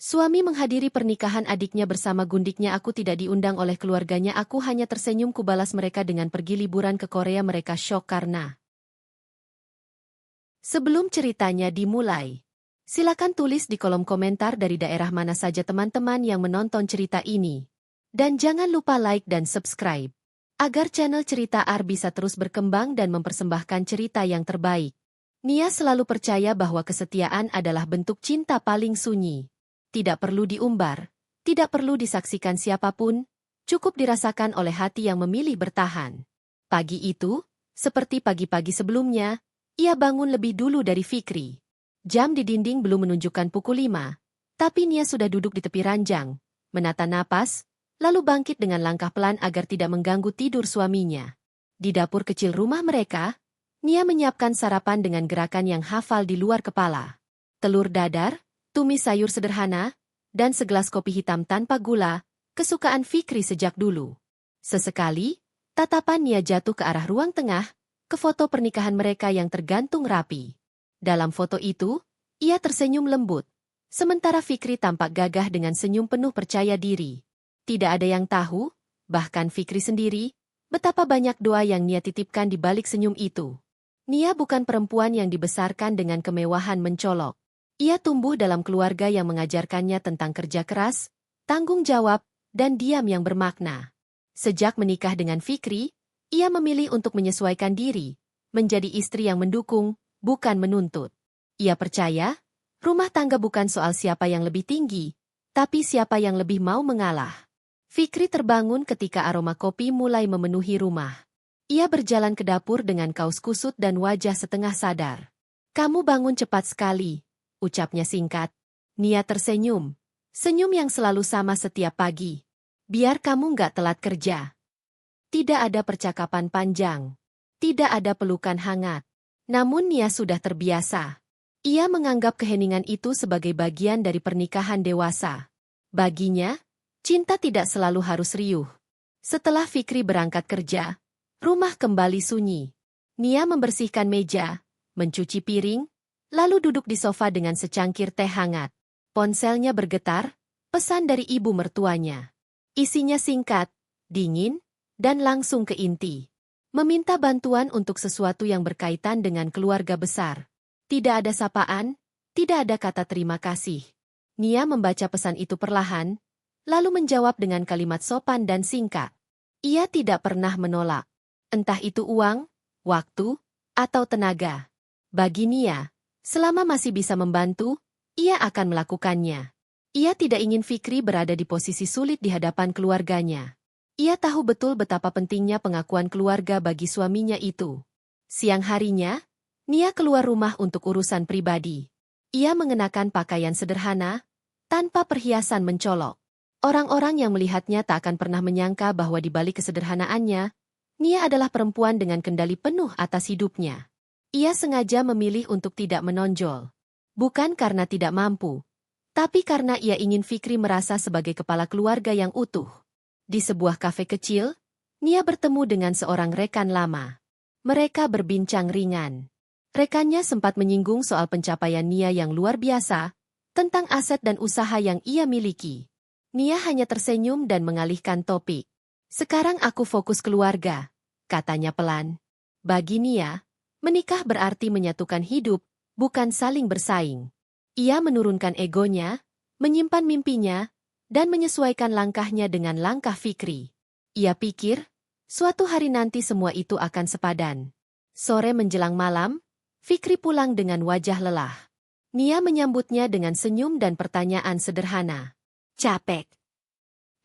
Suami menghadiri pernikahan adiknya bersama gundiknya. Aku tidak diundang oleh keluarganya. Aku hanya tersenyum. Kubalas mereka dengan pergi liburan ke Korea. Mereka syok karena. Sebelum ceritanya dimulai, silakan tulis di kolom komentar dari daerah mana saja teman-teman yang menonton cerita ini. Dan jangan lupa like dan subscribe, agar channel Cerita Ar bisa terus berkembang dan mempersembahkan cerita yang terbaik. Nia selalu percaya bahwa kesetiaan adalah bentuk cinta paling sunyi. Tidak perlu diumbar, tidak perlu disaksikan siapapun, cukup dirasakan oleh hati yang memilih bertahan. Pagi itu, seperti pagi-pagi sebelumnya, ia bangun lebih dulu dari Fikri. Jam di dinding belum menunjukkan pukul 5, tapi Nia sudah duduk di tepi ranjang, menata napas, lalu bangkit dengan langkah pelan agar tidak mengganggu tidur suaminya. Di dapur kecil rumah mereka, Nia menyiapkan sarapan dengan gerakan yang hafal di luar kepala. Telur dadar, tumis sayur sederhana, dan segelas kopi hitam tanpa gula, kesukaan Fikri sejak dulu. Sesekali, tatapan Nia jatuh ke arah ruang tengah, ke foto pernikahan mereka yang tergantung rapi. Dalam foto itu, ia tersenyum lembut, sementara Fikri tampak gagah dengan senyum penuh percaya diri. Tidak ada yang tahu, bahkan Fikri sendiri, betapa banyak doa yang Nia titipkan di balik senyum itu. Nia bukan perempuan yang dibesarkan dengan kemewahan mencolok. Ia tumbuh dalam keluarga yang mengajarkannya tentang kerja keras, tanggung jawab, dan diam yang bermakna. Sejak menikah dengan Fikri, ia memilih untuk menyesuaikan diri, menjadi istri yang mendukung, bukan menuntut. Ia percaya, rumah tangga bukan soal siapa yang lebih tinggi, tapi siapa yang lebih mau mengalah. Fikri terbangun ketika aroma kopi mulai memenuhi rumah. Ia berjalan ke dapur dengan kaos kusut dan wajah setengah sadar. "Kamu bangun cepat sekali," ucapnya singkat. Nia tersenyum. Senyum yang selalu sama setiap pagi. "Biar kamu nggak telat kerja." Tidak ada percakapan panjang. Tidak ada pelukan hangat. Namun Nia sudah terbiasa. Ia menganggap keheningan itu sebagai bagian dari pernikahan dewasa. Baginya, cinta tidak selalu harus riuh. Setelah Fikri berangkat kerja, rumah kembali sunyi. Nia membersihkan meja, mencuci piring, lalu duduk di sofa dengan secangkir teh hangat. Ponselnya bergetar, pesan dari ibu mertuanya. Isinya singkat, dingin, dan langsung ke inti. Meminta bantuan untuk sesuatu yang berkaitan dengan keluarga besar. Tidak ada sapaan, tidak ada kata terima kasih. Nia membaca pesan itu perlahan, lalu menjawab dengan kalimat sopan dan singkat. Ia tidak pernah menolak. Entah itu uang, waktu, atau tenaga. Bagi Nia, selama masih bisa membantu, ia akan melakukannya. Ia tidak ingin Fikri berada di posisi sulit di hadapan keluarganya. Ia tahu betul betapa pentingnya pengakuan keluarga bagi suaminya itu. Siang harinya, Nia keluar rumah untuk urusan pribadi. Ia mengenakan pakaian sederhana, tanpa perhiasan mencolok. Orang-orang yang melihatnya tak akan pernah menyangka bahwa di balik kesederhanaannya, Nia adalah perempuan dengan kendali penuh atas hidupnya. Ia sengaja memilih untuk tidak menonjol. Bukan karena tidak mampu, tapi karena ia ingin Fikri merasa sebagai kepala keluarga yang utuh. Di sebuah kafe kecil, Nia bertemu dengan seorang rekan lama. Mereka berbincang ringan. Rekannya sempat menyinggung soal pencapaian Nia yang luar biasa, tentang aset dan usaha yang ia miliki. Nia hanya tersenyum dan mengalihkan topik. "Sekarang aku fokus keluarga," katanya pelan. Bagi Nia, menikah berarti menyatukan hidup, bukan saling bersaing. Ia menurunkan egonya, menyimpan mimpinya, dan menyesuaikan langkahnya dengan langkah Fikri. Ia pikir, suatu hari nanti semua itu akan sepadan. Sore menjelang malam, Fikri pulang dengan wajah lelah. Nia menyambutnya dengan senyum dan pertanyaan sederhana. "Capek?"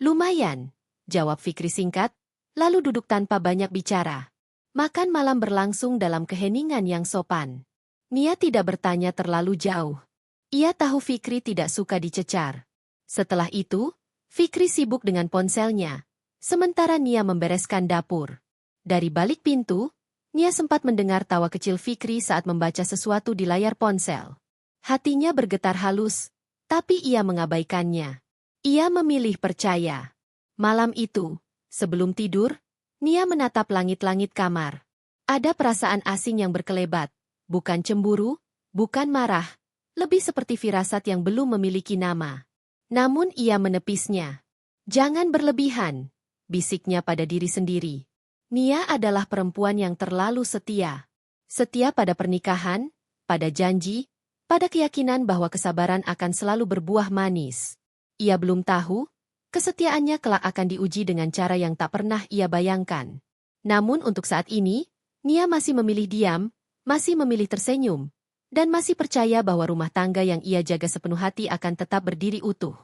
"Lumayan," jawab Fikri singkat, lalu duduk tanpa banyak bicara. Makan malam berlangsung dalam keheningan yang sopan. Nia tidak bertanya terlalu jauh. Ia tahu Fikri tidak suka dicecar. Setelah itu, Fikri sibuk dengan ponselnya, sementara Nia membereskan dapur. Dari balik pintu, Nia sempat mendengar tawa kecil Fikri saat membaca sesuatu di layar ponsel. Hatinya bergetar halus, tapi ia mengabaikannya. Ia memilih percaya. Malam itu, sebelum tidur, Nia menatap langit-langit kamar. Ada perasaan asing yang berkelebat, bukan cemburu, bukan marah, lebih seperti firasat yang belum memiliki nama. Namun ia menepisnya. Jangan berlebihan, bisiknya pada diri sendiri. Nia adalah perempuan yang terlalu setia. Setia pada pernikahan, pada janji, pada keyakinan bahwa kesabaran akan selalu berbuah manis. Ia belum tahu, kesetiaannya kelak akan diuji dengan cara yang tak pernah ia bayangkan. Namun untuk saat ini, Nia masih memilih diam, masih memilih tersenyum, dan masih percaya bahwa rumah tangga yang ia jaga sepenuh hati akan tetap berdiri utuh.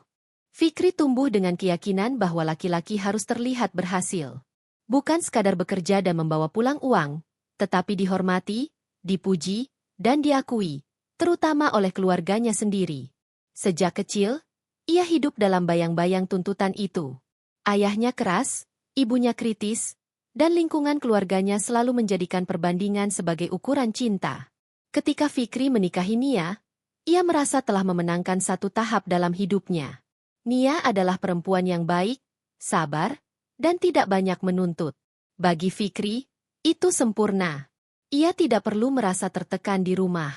Fikri tumbuh dengan keyakinan bahwa laki-laki harus terlihat berhasil. Bukan sekadar bekerja dan membawa pulang uang, tetapi dihormati, dipuji, dan diakui, terutama oleh keluarganya sendiri. Sejak kecil, ia hidup dalam bayang-bayang tuntutan itu. Ayahnya keras, ibunya kritis, dan lingkungan keluarganya selalu menjadikan perbandingan sebagai ukuran cinta. Ketika Fikri menikahi Nia, ia merasa telah memenangkan satu tahap dalam hidupnya. Nia adalah perempuan yang baik, sabar, dan tidak banyak menuntut. Bagi Fikri, itu sempurna. Ia tidak perlu merasa tertekan di rumah.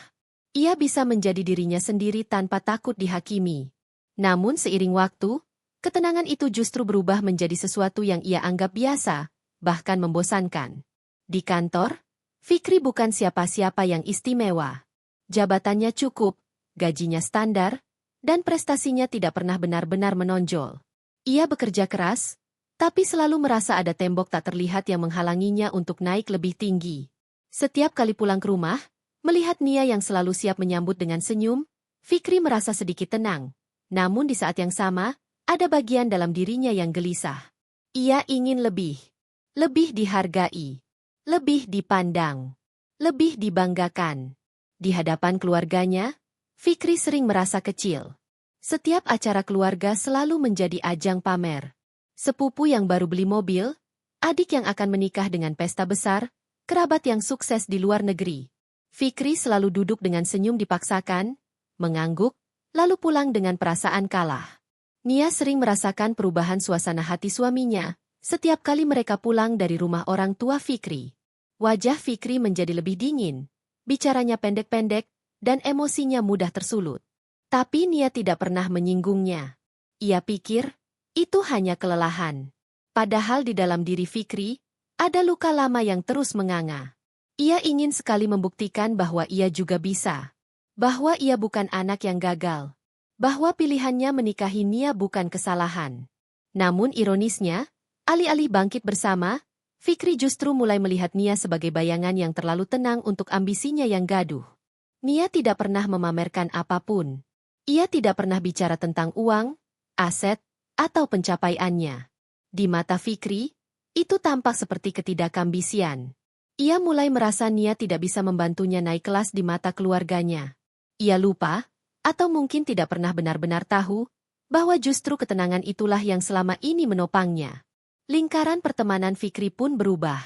Ia bisa menjadi dirinya sendiri tanpa takut dihakimi. Namun seiring waktu, ketenangan itu justru berubah menjadi sesuatu yang ia anggap biasa, bahkan membosankan. Di kantor, Fikri bukan siapa-siapa yang istimewa. Jabatannya cukup, gajinya standar, dan prestasinya tidak pernah benar-benar menonjol. Ia bekerja keras, tapi selalu merasa ada tembok tak terlihat yang menghalanginya untuk naik lebih tinggi. Setiap kali pulang ke rumah, melihat Nia yang selalu siap menyambut dengan senyum, Fikri merasa sedikit tenang. Namun di saat yang sama, ada bagian dalam dirinya yang gelisah. Ia ingin lebih. Lebih dihargai. Lebih dipandang. Lebih dibanggakan. Di hadapan keluarganya, Fikri sering merasa kecil. Setiap acara keluarga selalu menjadi ajang pamer. Sepupu yang baru beli mobil, adik yang akan menikah dengan pesta besar, kerabat yang sukses di luar negeri. Fikri selalu duduk dengan senyum dipaksakan, mengangguk, lalu pulang dengan perasaan kalah. Nia sering merasakan perubahan suasana hati suaminya, setiap kali mereka pulang dari rumah orang tua Fikri. Wajah Fikri menjadi lebih dingin, bicaranya pendek-pendek, dan emosinya mudah tersulut. Tapi Nia tidak pernah menyinggungnya. Ia pikir, itu hanya kelelahan. Padahal di dalam diri Fikri, ada luka lama yang terus menganga. Ia ingin sekali membuktikan bahwa ia juga bisa. Bahwa ia bukan anak yang gagal. Bahwa pilihannya menikahi Nia bukan kesalahan. Namun ironisnya, alih-alih bangkit bersama, Fikri justru mulai melihat Nia sebagai bayangan yang terlalu tenang untuk ambisinya yang gaduh. Nia tidak pernah memamerkan apapun. Ia tidak pernah bicara tentang uang, aset, atau pencapaiannya. Di mata Fikri, itu tampak seperti ketidakambisian. Ia mulai merasa Nia tidak bisa membantunya naik kelas di mata keluarganya. Ia lupa, atau mungkin tidak pernah benar-benar tahu, bahwa justru ketenangan itulah yang selama ini menopangnya. Lingkaran pertemanan Fikri pun berubah.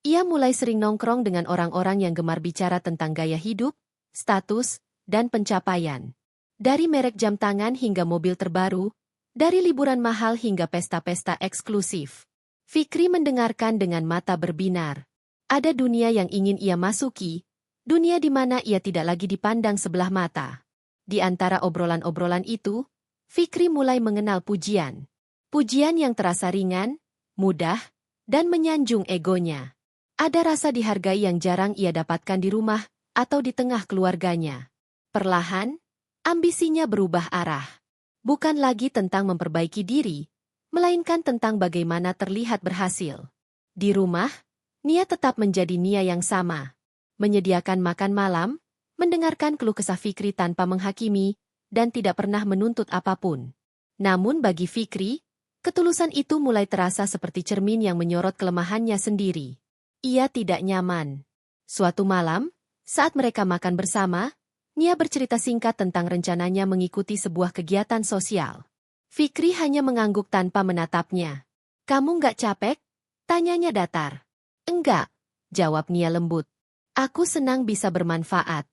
Ia mulai sering nongkrong dengan orang-orang yang gemar bicara tentang gaya hidup, status, dan pencapaian. Dari merek jam tangan hingga mobil terbaru, dari liburan mahal hingga pesta-pesta eksklusif. Fikri mendengarkan dengan mata berbinar. Ada dunia yang ingin ia masuki, dunia di mana ia tidak lagi dipandang sebelah mata. Di antara obrolan-obrolan itu, Fikri mulai mengenal pujian. Pujian yang terasa ringan, mudah, dan menyanjung egonya. Ada rasa dihargai yang jarang ia dapatkan di rumah atau di tengah keluarganya. Perlahan, ambisinya berubah arah. Bukan lagi tentang memperbaiki diri, melainkan tentang bagaimana terlihat berhasil. Di rumah, Nia tetap menjadi Nia yang sama. Menyediakan makan malam, mendengarkan keluh kesah Fikri tanpa menghakimi, dan tidak pernah menuntut apapun. Namun bagi Fikri, ketulusan itu mulai terasa seperti cermin yang menyorot kelemahannya sendiri. Ia tidak nyaman. Suatu malam, saat mereka makan bersama, Nia bercerita singkat tentang rencananya mengikuti sebuah kegiatan sosial. Fikri hanya mengangguk tanpa menatapnya. "Kamu nggak capek?" tanyanya datar. "Enggak," jawab Nia lembut. "Aku senang bisa bermanfaat."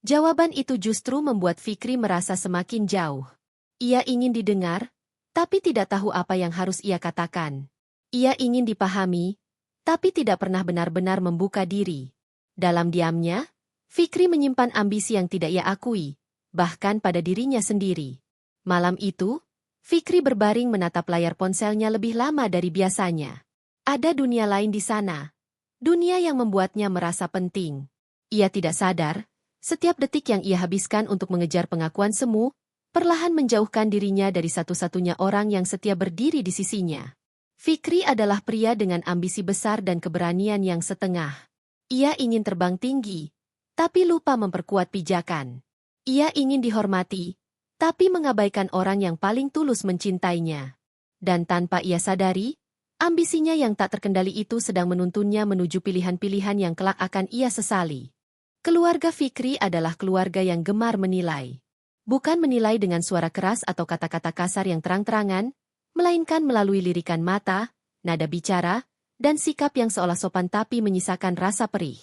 Jawaban itu justru membuat Fikri merasa semakin jauh. Ia ingin didengar, tapi tidak tahu apa yang harus ia katakan. Ia ingin dipahami, tapi tidak pernah benar-benar membuka diri. Dalam diamnya, Fikri menyimpan ambisi yang tidak ia akui, bahkan pada dirinya sendiri. Malam itu, Fikri berbaring menatap layar ponselnya lebih lama dari biasanya. Ada dunia lain di sana. Dunia yang membuatnya merasa penting. Ia tidak sadar, setiap detik yang ia habiskan untuk mengejar pengakuan semu, perlahan menjauhkan dirinya dari satu-satunya orang yang setia berdiri di sisinya. Fikri adalah pria dengan ambisi besar dan keberanian yang setengah. Ia ingin terbang tinggi, tapi lupa memperkuat pijakan. Ia ingin dihormati, tapi mengabaikan orang yang paling tulus mencintainya. Dan tanpa ia sadari, ambisinya yang tak terkendali itu sedang menuntunnya menuju pilihan-pilihan yang kelak akan ia sesali. Keluarga Fikri adalah keluarga yang gemar menilai. Bukan menilai dengan suara keras atau kata-kata kasar yang terang-terangan, melainkan melalui lirikan mata, nada bicara, dan sikap yang seolah sopan tapi menyisakan rasa perih.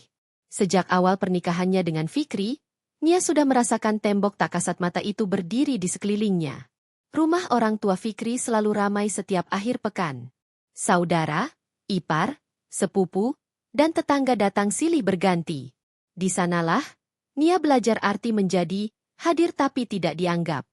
Sejak awal pernikahannya dengan Fikri, Nia sudah merasakan tembok tak kasat mata itu berdiri di sekelilingnya. Rumah orang tua Fikri selalu ramai setiap akhir pekan. Saudara, ipar, sepupu, dan tetangga datang silih berganti. Di sanalah, Nia belajar arti menjadi hadir tapi tidak dianggap.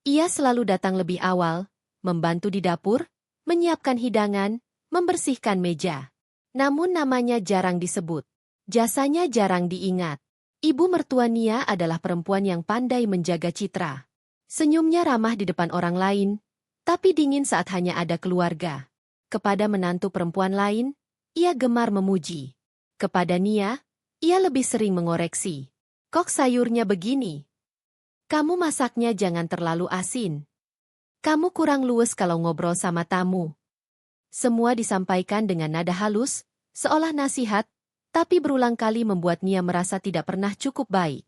Ia selalu datang lebih awal, membantu di dapur, menyiapkan hidangan, membersihkan meja. Namun namanya jarang disebut. Jasanya jarang diingat. Ibu mertua Nia adalah perempuan yang pandai menjaga citra. Senyumnya ramah di depan orang lain, tapi dingin saat hanya ada keluarga. Kepada menantu perempuan lain, ia gemar memuji. Kepada Nia, ia lebih sering mengoreksi. Kok sayurnya begini? Kamu masaknya jangan terlalu asin. Kamu kurang luwes kalau ngobrol sama tamu. Semua disampaikan dengan nada halus, seolah nasihat, tapi berulang kali membuat Nia merasa tidak pernah cukup baik.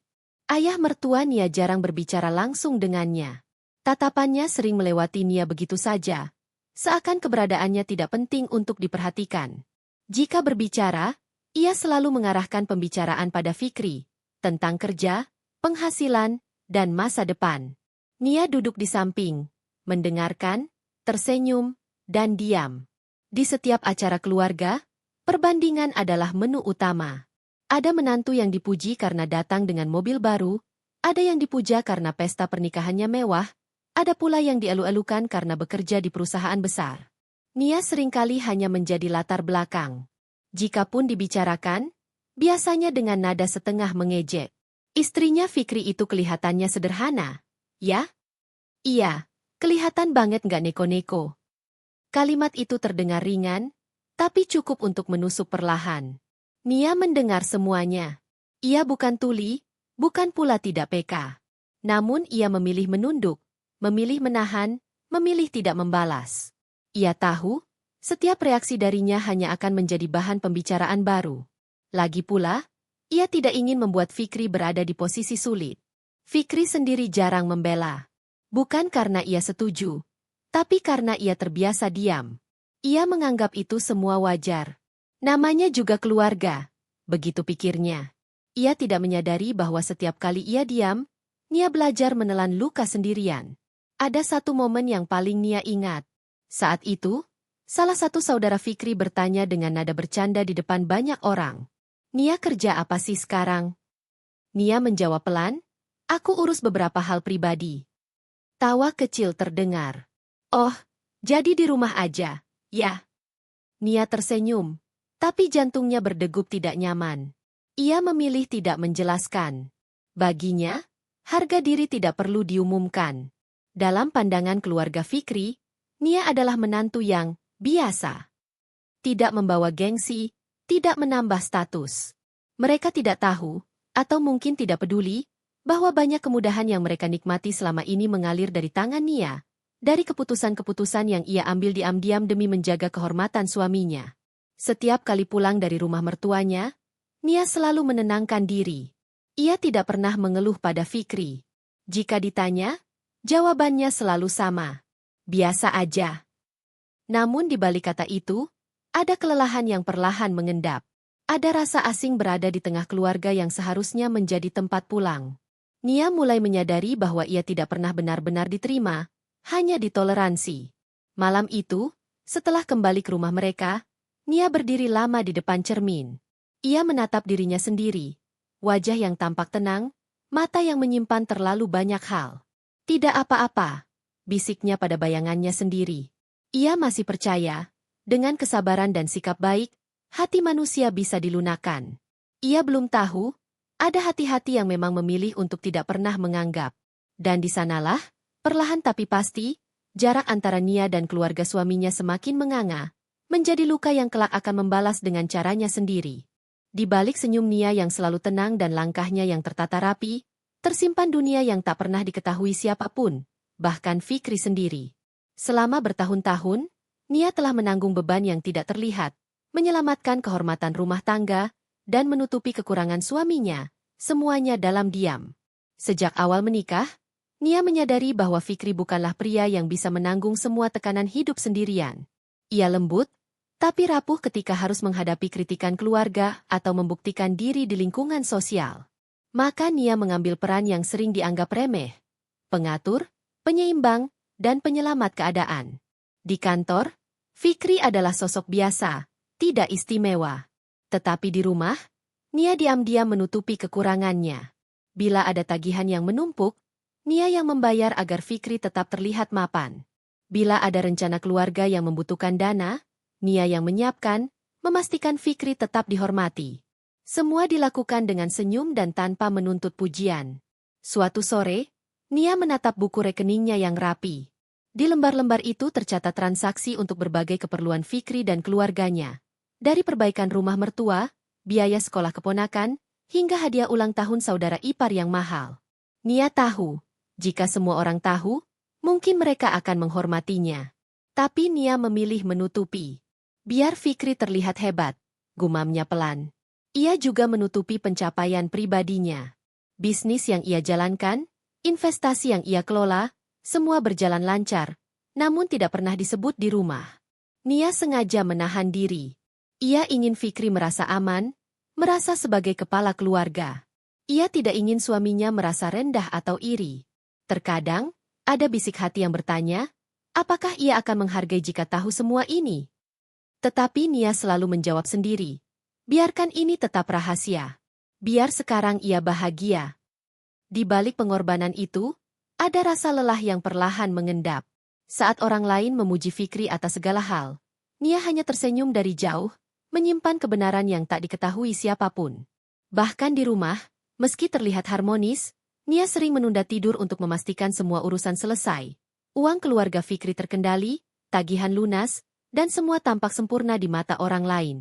Ayah mertua Nia jarang berbicara langsung dengannya. Tatapannya sering melewati Nia begitu saja, seakan keberadaannya tidak penting untuk diperhatikan. Jika berbicara, ia selalu mengarahkan pembicaraan pada Fikri, tentang kerja, penghasilan, dan masa depan. Nia duduk di samping, mendengarkan, tersenyum, dan diam. Di setiap acara keluarga, perbandingan adalah menu utama. Ada menantu yang dipuji karena datang dengan mobil baru, ada yang dipuja karena pesta pernikahannya mewah, ada pula yang dielu-elukan karena bekerja di perusahaan besar. Nia seringkali hanya menjadi latar belakang. Jikapun dibicarakan, biasanya dengan nada setengah mengejek. Istrinya Fikri itu kelihatannya sederhana, ya? Iya. Kelihatan banget nggak neko-neko. Kalimat itu terdengar ringan, tapi cukup untuk menusuk perlahan. Nia mendengar semuanya. Ia bukan tuli, bukan pula tidak peka. Namun ia memilih menunduk, memilih menahan, memilih tidak membalas. Ia tahu, setiap reaksi darinya hanya akan menjadi bahan pembicaraan baru. Lagi pula, ia tidak ingin membuat Fikri berada di posisi sulit. Fikri sendiri jarang membela. Bukan karena ia setuju, tapi karena ia terbiasa diam. Ia menganggap itu semua wajar. Namanya juga keluarga, begitu pikirnya. Ia tidak menyadari bahwa setiap kali ia diam, Nia belajar menelan luka sendirian. Ada satu momen yang paling Nia ingat. Saat itu, salah satu saudara Fikri bertanya dengan nada bercanda di depan banyak orang. Nia kerja apa sih sekarang? Nia menjawab pelan, aku urus beberapa hal pribadi. Tawa kecil terdengar. Oh, jadi di rumah aja, ya? Nia tersenyum, tapi jantungnya berdegup tidak nyaman. Ia memilih tidak menjelaskan. Baginya, harga diri tidak perlu diumumkan. Dalam pandangan keluarga Fikri, Nia adalah menantu yang biasa. Tidak membawa gengsi, tidak menambah status. Mereka tidak tahu, atau mungkin tidak peduli, bahwa banyak kemudahan yang mereka nikmati selama ini mengalir dari tangan Nia, dari keputusan-keputusan yang ia ambil diam-diam demi menjaga kehormatan suaminya. Setiap kali pulang dari rumah mertuanya, Nia selalu menenangkan diri. Ia tidak pernah mengeluh pada Fikri. Jika ditanya, jawabannya selalu sama. Biasa aja. Namun di balik kata itu, ada kelelahan yang perlahan mengendap. Ada rasa asing berada di tengah keluarga yang seharusnya menjadi tempat pulang. Nia mulai menyadari bahwa ia tidak pernah benar-benar diterima, hanya ditoleransi. Malam itu, setelah kembali ke rumah mereka, Nia berdiri lama di depan cermin. Ia menatap dirinya sendiri, wajah yang tampak tenang, mata yang menyimpan terlalu banyak hal. Tidak apa-apa, bisiknya pada bayangannya sendiri. Ia masih percaya, dengan kesabaran dan sikap baik, hati manusia bisa dilunakkan. Ia belum tahu, ada hati-hati yang memang memilih untuk tidak pernah menganggap. Dan di sanalah, perlahan tapi pasti, jarak antara Nia dan keluarga suaminya semakin menganga, menjadi luka yang kelak akan membalas dengan caranya sendiri. Di balik senyum Nia yang selalu tenang dan langkahnya yang tertata rapi, tersimpan dunia yang tak pernah diketahui siapapun, bahkan Fikri sendiri. Selama bertahun-tahun, Nia telah menanggung beban yang tidak terlihat, menyelamatkan kehormatan rumah tangga, dan menutupi kekurangan suaminya, semuanya dalam diam. Sejak awal menikah, Nia menyadari bahwa Fikri bukanlah pria yang bisa menanggung semua tekanan hidup sendirian. Ia lembut, tapi rapuh ketika harus menghadapi kritikan keluarga atau membuktikan diri di lingkungan sosial. Maka Nia mengambil peran yang sering dianggap remeh, pengatur, penyeimbang, dan penyelamat keadaan. Di kantor, Fikri adalah sosok biasa, tidak istimewa. Tetapi di rumah, Nia diam-diam menutupi kekurangannya. Bila ada tagihan yang menumpuk, Nia yang membayar agar Fikri tetap terlihat mapan. Bila ada rencana keluarga yang membutuhkan dana, Nia yang menyiapkan, memastikan Fikri tetap dihormati. Semua dilakukan dengan senyum dan tanpa menuntut pujian. Suatu sore, Nia menatap buku rekeningnya yang rapi. Di lembar-lembar itu tercatat transaksi untuk berbagai keperluan Fikri dan keluarganya. Dari perbaikan rumah mertua, biaya sekolah keponakan, hingga hadiah ulang tahun saudara ipar yang mahal. Nia tahu, jika semua orang tahu, mungkin mereka akan menghormatinya. Tapi Nia memilih menutupi. Biar Fikri terlihat hebat, gumamnya pelan. Ia juga menutupi pencapaian pribadinya. Bisnis yang ia jalankan, investasi yang ia kelola, semua berjalan lancar, namun tidak pernah disebut di rumah. Nia sengaja menahan diri. Ia ingin Fikri merasa aman, merasa sebagai kepala keluarga. Ia tidak ingin suaminya merasa rendah atau iri. Terkadang, ada bisik hati yang bertanya, apakah ia akan menghargai jika tahu semua ini? Tetapi Nia selalu menjawab sendiri, biarkan ini tetap rahasia. Biar sekarang ia bahagia. Di balik pengorbanan itu, ada rasa lelah yang perlahan mengendap. Saat orang lain memuji Fikri atas segala hal, Nia hanya tersenyum dari jauh, menyimpan kebenaran yang tak diketahui siapapun. Bahkan di rumah, meski terlihat harmonis, Nia sering menunda tidur untuk memastikan semua urusan selesai. Uang keluarga Fikri terkendali, tagihan lunas, dan semua tampak sempurna di mata orang lain.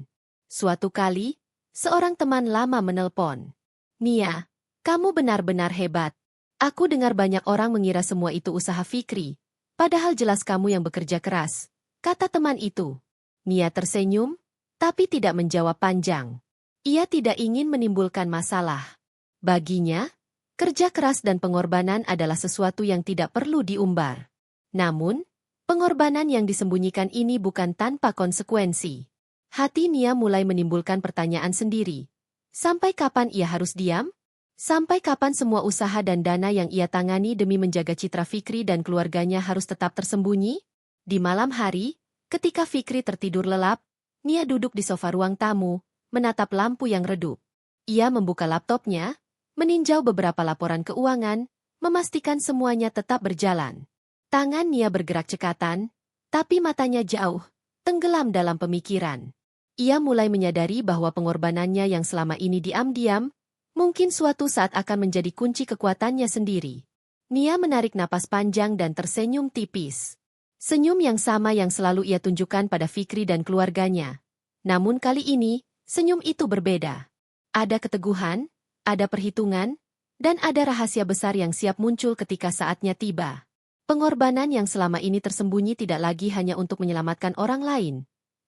Suatu kali, seorang teman lama menelpon. Nia, kamu benar-benar hebat. Aku dengar banyak orang mengira semua itu usaha Fikri, padahal jelas kamu yang bekerja keras, kata teman itu. Nia tersenyum, tapi tidak menjawab panjang. Ia tidak ingin menimbulkan masalah. Baginya, kerja keras dan pengorbanan adalah sesuatu yang tidak perlu diumbar. Namun, pengorbanan yang disembunyikan ini bukan tanpa konsekuensi. Hati Nia mulai menimbulkan pertanyaan sendiri. Sampai kapan ia harus diam? Sampai kapan semua usaha dan dana yang ia tangani demi menjaga citra Fikri dan keluarganya harus tetap tersembunyi? Di malam hari, ketika Fikri tertidur lelap, Nia duduk di sofa ruang tamu, menatap lampu yang redup. Ia membuka laptopnya, meninjau beberapa laporan keuangan, memastikan semuanya tetap berjalan. Tangan Nia bergerak cekatan, tapi matanya jauh, tenggelam dalam pemikiran. Ia mulai menyadari bahwa pengorbanannya yang selama ini diam-diam, mungkin suatu saat akan menjadi kunci kekuatannya sendiri. Nia menarik napas panjang dan tersenyum tipis. Senyum yang sama yang selalu ia tunjukkan pada Fikri dan keluarganya. Namun kali ini, senyum itu berbeda. Ada keteguhan, ada perhitungan, dan ada rahasia besar yang siap muncul ketika saatnya tiba. Pengorbanan yang selama ini tersembunyi tidak lagi hanya untuk menyelamatkan orang lain.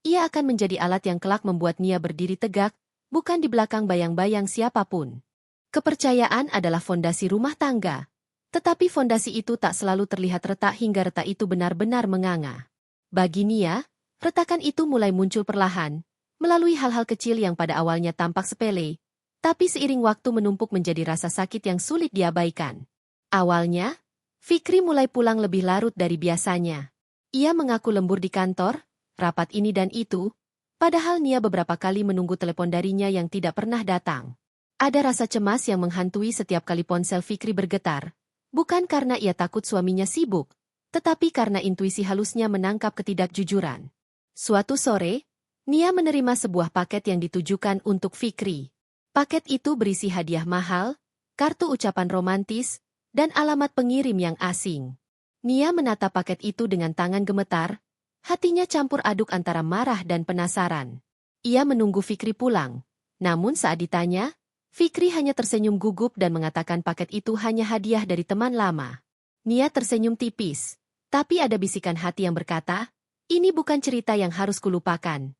Ia akan menjadi alat yang kelak membuat Nia berdiri tegak, bukan di belakang bayang-bayang siapapun. Kepercayaan adalah fondasi rumah tangga. Tetapi fondasi itu tak selalu terlihat retak hingga retak itu benar-benar menganga. Bagi Nia, retakan itu mulai muncul perlahan, melalui hal-hal kecil yang pada awalnya tampak sepele, tapi seiring waktu menumpuk menjadi rasa sakit yang sulit diabaikan. Awalnya, Fikri mulai pulang lebih larut dari biasanya. Ia mengaku lembur di kantor, rapat ini dan itu, padahal Nia beberapa kali menunggu telepon darinya yang tidak pernah datang. Ada rasa cemas yang menghantui setiap kali ponsel Fikri bergetar. Bukan karena ia takut suaminya sibuk, tetapi karena intuisi halusnya menangkap ketidakjujuran. Suatu sore, Nia menerima sebuah paket yang ditujukan untuk Fikri. Paket itu berisi hadiah mahal, kartu ucapan romantis, dan alamat pengirim yang asing. Nia menatap paket itu dengan tangan gemetar, hatinya campur aduk antara marah dan penasaran. Ia menunggu Fikri pulang, namun saat ditanya, Fikri hanya tersenyum gugup dan mengatakan paket itu hanya hadiah dari teman lama. Nia tersenyum tipis, tapi ada bisikan hati yang berkata, ini bukan cerita yang harus kulupakan.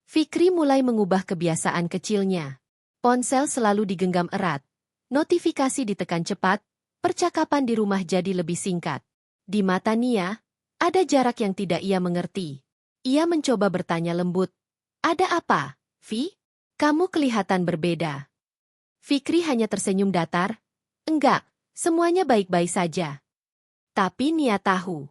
Fikri mulai mengubah kebiasaan kecilnya. Ponsel selalu digenggam erat, notifikasi ditekan cepat, percakapan di rumah jadi lebih singkat. Di mata Nia, ada jarak yang tidak ia mengerti. Ia mencoba bertanya lembut, ada apa, Vi? Kamu kelihatan berbeda. Fikri hanya tersenyum datar, enggak, semuanya baik-baik saja. Tapi Nia tahu.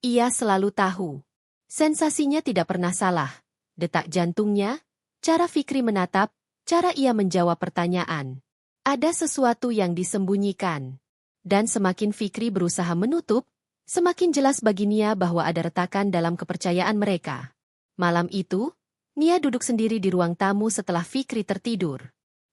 Ia selalu tahu. Sensasinya tidak pernah salah. Detak jantungnya, cara Fikri menatap, cara ia menjawab pertanyaan. Ada sesuatu yang disembunyikan. Dan semakin Fikri berusaha menutup, semakin jelas bagi Nia bahwa ada retakan dalam kepercayaan mereka. Malam itu, Nia duduk sendiri di ruang tamu setelah Fikri tertidur.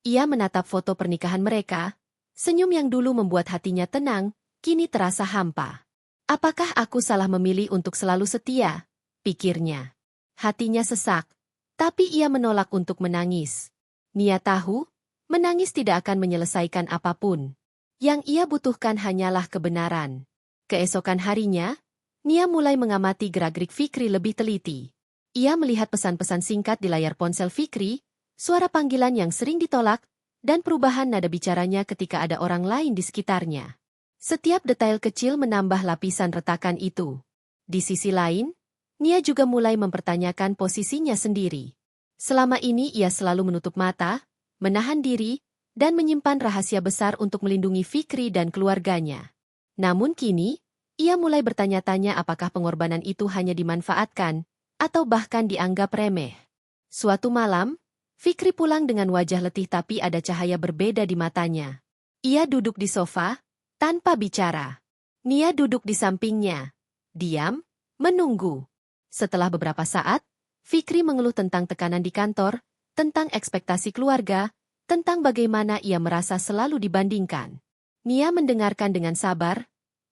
Ia menatap foto pernikahan mereka, senyum yang dulu membuat hatinya tenang, kini terasa hampa. Apakah aku salah memilih untuk selalu setia? Pikirnya. Hatinya sesak, tapi ia menolak untuk menangis. Nia tahu, menangis tidak akan menyelesaikan apapun. Yang ia butuhkan hanyalah kebenaran. Keesokan harinya, Nia mulai mengamati gerak-gerik Fikri lebih teliti. Ia melihat pesan-pesan singkat di layar ponsel Fikri, suara panggilan yang sering ditolak, dan perubahan nada bicaranya ketika ada orang lain di sekitarnya. Setiap detail kecil menambah lapisan retakan itu. Di sisi lain, Nia juga mulai mempertanyakan posisinya sendiri. Selama ini ia selalu menutup mata, menahan diri, dan menyimpan rahasia besar untuk melindungi Fikri dan keluarganya. Namun kini, ia mulai bertanya-tanya apakah pengorbanan itu hanya dimanfaatkan, atau bahkan dianggap remeh. Suatu malam, Fikri pulang dengan wajah letih tapi ada cahaya berbeda di matanya. Ia duduk di sofa, tanpa bicara. Nia duduk di sampingnya. Diam, menunggu. Setelah beberapa saat, Fikri mengeluh tentang tekanan di kantor, tentang ekspektasi keluarga, tentang bagaimana ia merasa selalu dibandingkan. Nia mendengarkan dengan sabar,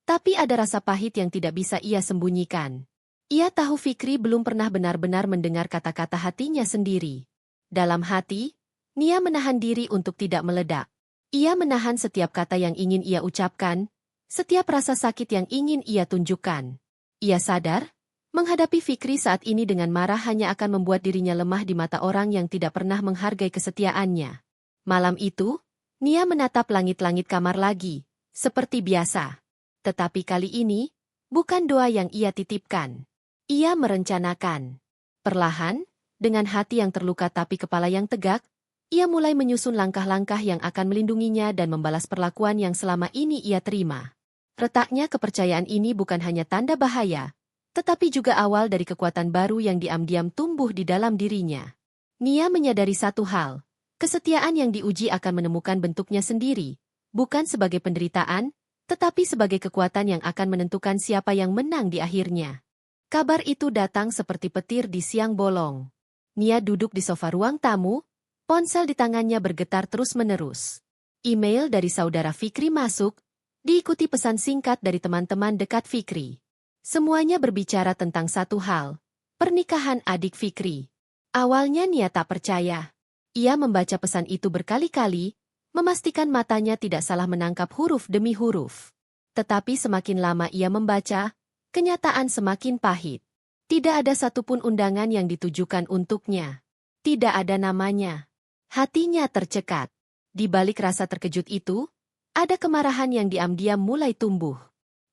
tapi ada rasa pahit yang tidak bisa ia sembunyikan. Ia tahu Fikri belum pernah benar-benar mendengar kata-kata hatinya sendiri. Dalam hati, Nia menahan diri untuk tidak meledak. Ia menahan setiap kata yang ingin ia ucapkan, setiap rasa sakit yang ingin ia tunjukkan. Ia sadar, menghadapi Fikri saat ini dengan marah hanya akan membuat dirinya lemah di mata orang yang tidak pernah menghargai kesetiaannya. Malam itu, Nia menatap langit-langit kamar lagi, seperti biasa. Tetapi kali ini, bukan doa yang ia titipkan. Ia merencanakan. Perlahan, dengan hati yang terluka tapi kepala yang tegak, ia mulai menyusun langkah-langkah yang akan melindunginya dan membalas perlakuan yang selama ini ia terima. Retaknya kepercayaan ini bukan hanya tanda bahaya, tetapi juga awal dari kekuatan baru yang diam-diam tumbuh di dalam dirinya. Nia menyadari satu hal, kesetiaan yang diuji akan menemukan bentuknya sendiri, bukan sebagai penderitaan, tetapi sebagai kekuatan yang akan menentukan siapa yang menang di akhirnya. Kabar itu datang seperti petir di siang bolong. Nia duduk di sofa ruang tamu, ponsel di tangannya bergetar terus-menerus. Email dari saudara Fikri masuk, diikuti pesan singkat dari teman-teman dekat Fikri. Semuanya berbicara tentang satu hal, pernikahan adik Fikri. Awalnya Nia tak percaya. Ia membaca pesan itu berkali-kali, memastikan matanya tidak salah menangkap huruf demi huruf. Tetapi semakin lama ia membaca, kenyataan semakin pahit. Tidak ada satupun undangan yang ditujukan untuknya. Tidak ada namanya. Hatinya tercekat. Di balik rasa terkejut itu, ada kemarahan yang diam-diam mulai tumbuh.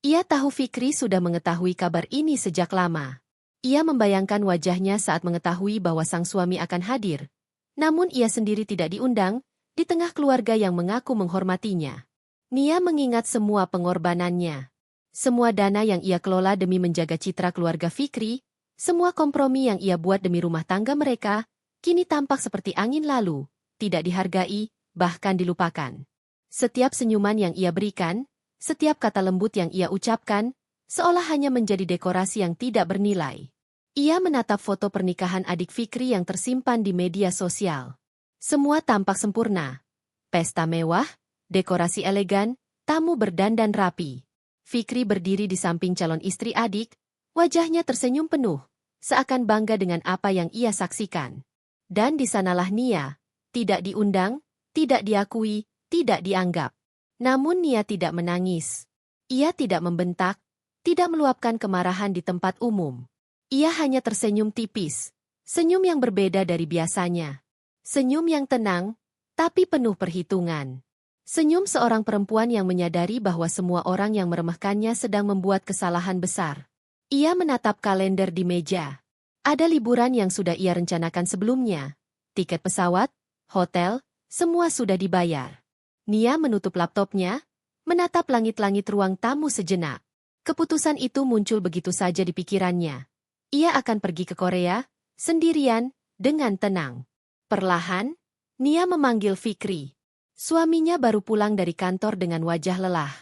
Ia tahu Fikri sudah mengetahui kabar ini sejak lama. Ia membayangkan wajahnya saat mengetahui bahwa sang suami akan hadir. Namun ia sendiri tidak diundang, di tengah keluarga yang mengaku menghormatinya. Nia mengingat semua pengorbanannya. Semua dana yang ia kelola demi menjaga citra keluarga Fikri, semua kompromi yang ia buat demi rumah tangga mereka, kini tampak seperti angin lalu, tidak dihargai, bahkan dilupakan. Setiap senyuman yang ia berikan, setiap kata lembut yang ia ucapkan, seolah hanya menjadi dekorasi yang tidak bernilai. Ia menatap foto pernikahan adik Fikri yang tersimpan di media sosial. Semua tampak sempurna. Pesta mewah, dekorasi elegan, tamu berdandan rapi. Fikri berdiri di samping calon istri adik, wajahnya tersenyum penuh, seakan bangga dengan apa yang ia saksikan. Dan di sanalah Nia, tidak diundang, tidak diakui, tidak dianggap. Namun Nia tidak menangis. Ia tidak membentak, tidak meluapkan kemarahan di tempat umum. Ia hanya tersenyum tipis, senyum yang berbeda dari biasanya. Senyum yang tenang, tapi penuh perhitungan. Senyum seorang perempuan yang menyadari bahwa semua orang yang meremehkannya sedang membuat kesalahan besar. Ia menatap kalender di meja. Ada liburan yang sudah ia rencanakan sebelumnya. Tiket pesawat, hotel, semua sudah dibayar. Nia menutup laptopnya, menatap langit-langit ruang tamu sejenak. Keputusan itu muncul begitu saja di pikirannya. Ia akan pergi ke Korea, sendirian, dengan tenang. Perlahan, Nia memanggil Fikri. Suaminya baru pulang dari kantor dengan wajah lelah.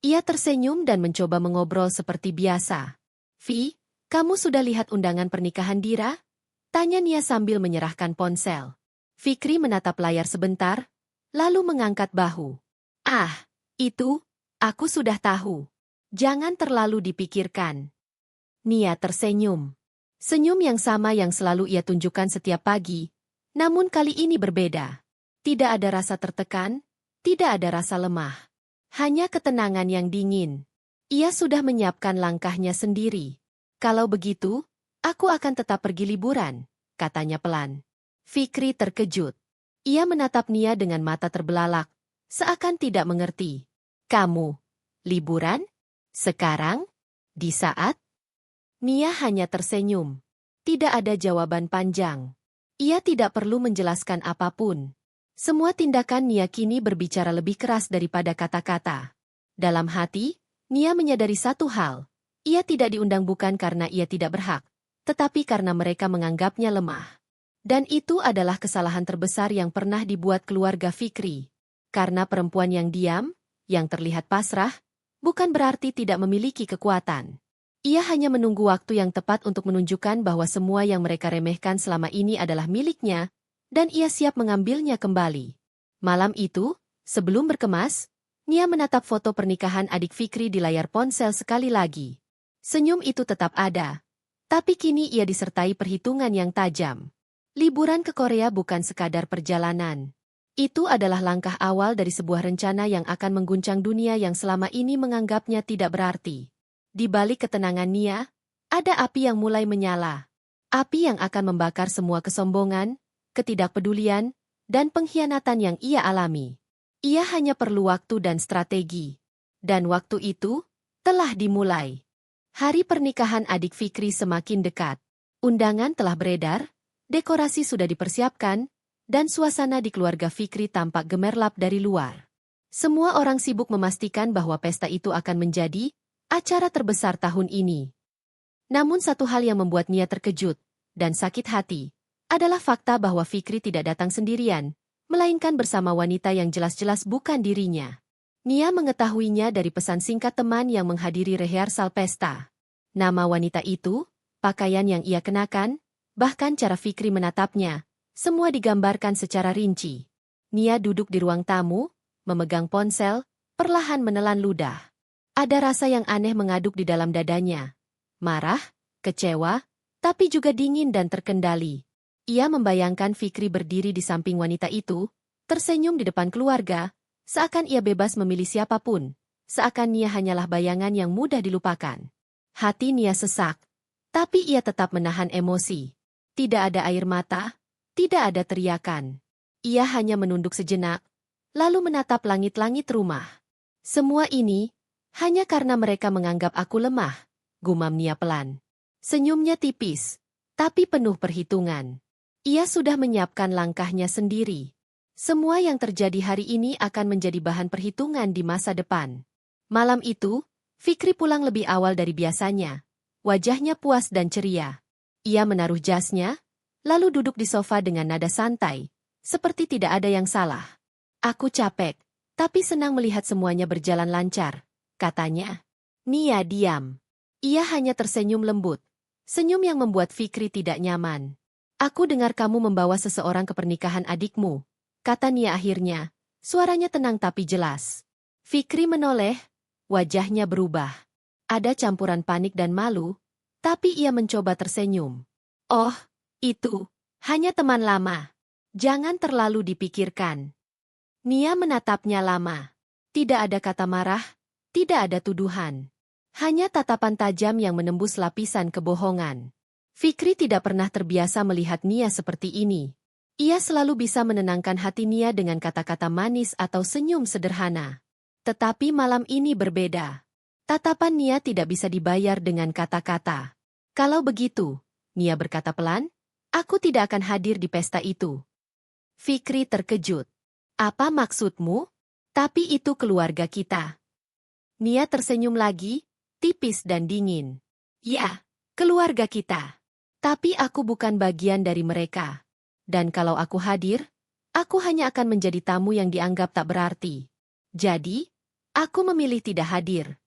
Ia tersenyum dan mencoba mengobrol seperti biasa. "Vi, kamu sudah lihat undangan pernikahan Dira?" Tanya Nia sambil menyerahkan ponsel. Fikri menatap layar sebentar, lalu mengangkat bahu. "Ah, itu, aku sudah tahu. Jangan terlalu dipikirkan." Nia tersenyum. Senyum yang sama yang selalu ia tunjukkan setiap pagi, namun kali ini berbeda. Tidak ada rasa tertekan, tidak ada rasa lemah. Hanya ketenangan yang dingin. Ia sudah menyiapkan langkahnya sendiri. "Kalau begitu, aku akan tetap pergi liburan," katanya pelan. Fikri terkejut. Ia menatap Nia dengan mata terbelalak, seakan tidak mengerti. "Kamu, liburan? Sekarang? Di saat?" Nia hanya tersenyum. Tidak ada jawaban panjang. Ia tidak perlu menjelaskan apapun. Semua tindakan Nia kini berbicara lebih keras daripada kata-kata. Dalam hati, Nia menyadari satu hal. Ia tidak diundang bukan karena ia tidak berhak, tetapi karena mereka menganggapnya lemah. Dan itu adalah kesalahan terbesar yang pernah dibuat keluarga Fikri. Karena perempuan yang diam, yang terlihat pasrah, bukan berarti tidak memiliki kekuatan. Ia hanya menunggu waktu yang tepat untuk menunjukkan bahwa semua yang mereka remehkan selama ini adalah miliknya, dan ia siap mengambilnya kembali. Malam itu, sebelum berkemas, Nia menatap foto pernikahan adik Fikri di layar ponsel sekali lagi. Senyum itu tetap ada, tapi kini ia disertai perhitungan yang tajam. Liburan ke Korea bukan sekadar perjalanan. Itu adalah langkah awal dari sebuah rencana yang akan mengguncang dunia yang selama ini menganggapnya tidak berarti. Di balik ketenangan Nia, ada api yang mulai menyala. Api yang akan membakar semua kesombongan, ketidakpedulian, dan pengkhianatan yang ia alami. Ia hanya perlu waktu dan strategi. Dan waktu itu, telah dimulai. Hari pernikahan adik Fikri semakin dekat. Undangan telah beredar, dekorasi sudah dipersiapkan, dan suasana di keluarga Fikri tampak gemerlap dari luar. Semua orang sibuk memastikan bahwa pesta itu akan menjadi acara terbesar tahun ini. Namun satu hal yang membuat Nia terkejut dan sakit hati adalah fakta bahwa Fikri tidak datang sendirian, melainkan bersama wanita yang jelas-jelas bukan dirinya. Nia mengetahuinya dari pesan singkat teman yang menghadiri rehearsal pesta. Nama wanita itu, pakaian yang ia kenakan, bahkan cara Fikri menatapnya, semua digambarkan secara rinci. Nia duduk di ruang tamu, memegang ponsel, perlahan menelan ludah. Ada rasa yang aneh mengaduk di dalam dadanya. Marah, kecewa, tapi juga dingin dan terkendali. Ia membayangkan Fikri berdiri di samping wanita itu, tersenyum di depan keluarga, seakan ia bebas memilih siapapun, seakan Nia hanyalah bayangan yang mudah dilupakan. Hati Nia sesak, tapi ia tetap menahan emosi. Tidak ada air mata, tidak ada teriakan. Ia hanya menunduk sejenak, lalu menatap langit-langit rumah. Semua ini hanya karena mereka menganggap aku lemah, gumam Nia pelan. Senyumnya tipis, tapi penuh perhitungan. Ia sudah menyiapkan langkahnya sendiri. Semua yang terjadi hari ini akan menjadi bahan perhitungan di masa depan. Malam itu, Fikri pulang lebih awal dari biasanya. Wajahnya puas dan ceria. Ia menaruh jasnya, lalu duduk di sofa dengan nada santai, seperti tidak ada yang salah. "Aku capek, tapi senang melihat semuanya berjalan lancar," katanya. Nia diam. Ia hanya tersenyum lembut. Senyum yang membuat Fikri tidak nyaman. Aku dengar kamu membawa seseorang ke pernikahan adikmu, kata Nia akhirnya. Suaranya tenang tapi jelas. Fikri menoleh, wajahnya berubah. Ada campuran panik dan malu, tapi ia mencoba tersenyum. Oh, itu hanya teman lama. Jangan terlalu dipikirkan. Nia menatapnya lama. Tidak ada kata marah, tidak ada tuduhan. Hanya tatapan tajam yang menembus lapisan kebohongan. Fikri tidak pernah terbiasa melihat Nia seperti ini. Ia selalu bisa menenangkan hati Nia dengan kata-kata manis atau senyum sederhana. Tetapi malam ini berbeda. Tatapan Nia tidak bisa dibayar dengan kata-kata. Kalau begitu, Nia berkata pelan, aku tidak akan hadir di pesta itu. Fikri terkejut. Apa maksudmu? Tapi itu keluarga kita. Nia tersenyum lagi, tipis dan dingin. Ya, keluarga kita. Tapi aku bukan bagian dari mereka. Dan kalau aku hadir, aku hanya akan menjadi tamu yang dianggap tak berarti. Jadi, aku memilih tidak hadir.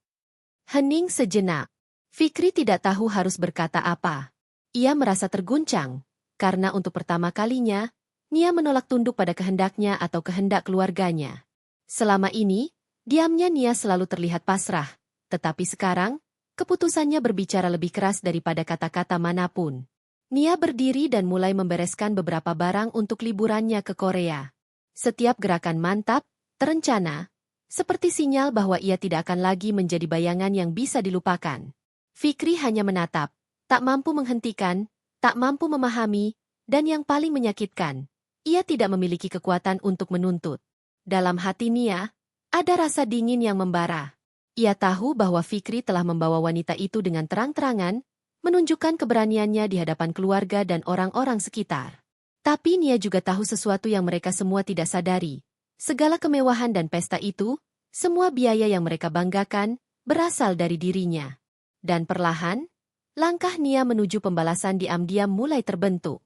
Hening sejenak. Fikri tidak tahu harus berkata apa. Ia merasa terguncang, karena untuk pertama kalinya, Nia menolak tunduk pada kehendaknya atau kehendak keluarganya. Selama ini, diamnya Nia selalu terlihat pasrah, tetapi sekarang, keputusannya berbicara lebih keras daripada kata-kata manapun. Nia berdiri dan mulai membereskan beberapa barang untuk liburannya ke Korea. Setiap gerakan mantap, terencana, seperti sinyal bahwa ia tidak akan lagi menjadi bayangan yang bisa dilupakan. Fikri hanya menatap, tak mampu menghentikan, tak mampu memahami, dan yang paling menyakitkan, ia tidak memiliki kekuatan untuk menuntut. Dalam hati Nia, ada rasa dingin yang membara. Ia tahu bahwa Fikri telah membawa wanita itu dengan terang-terangan, menunjukkan keberaniannya di hadapan keluarga dan orang-orang sekitar. Tapi Nia juga tahu sesuatu yang mereka semua tidak sadari. Segala kemewahan dan pesta itu, semua biaya yang mereka banggakan, berasal dari dirinya. Dan perlahan, langkah Nia menuju pembalasan diam-diam mulai terbentuk.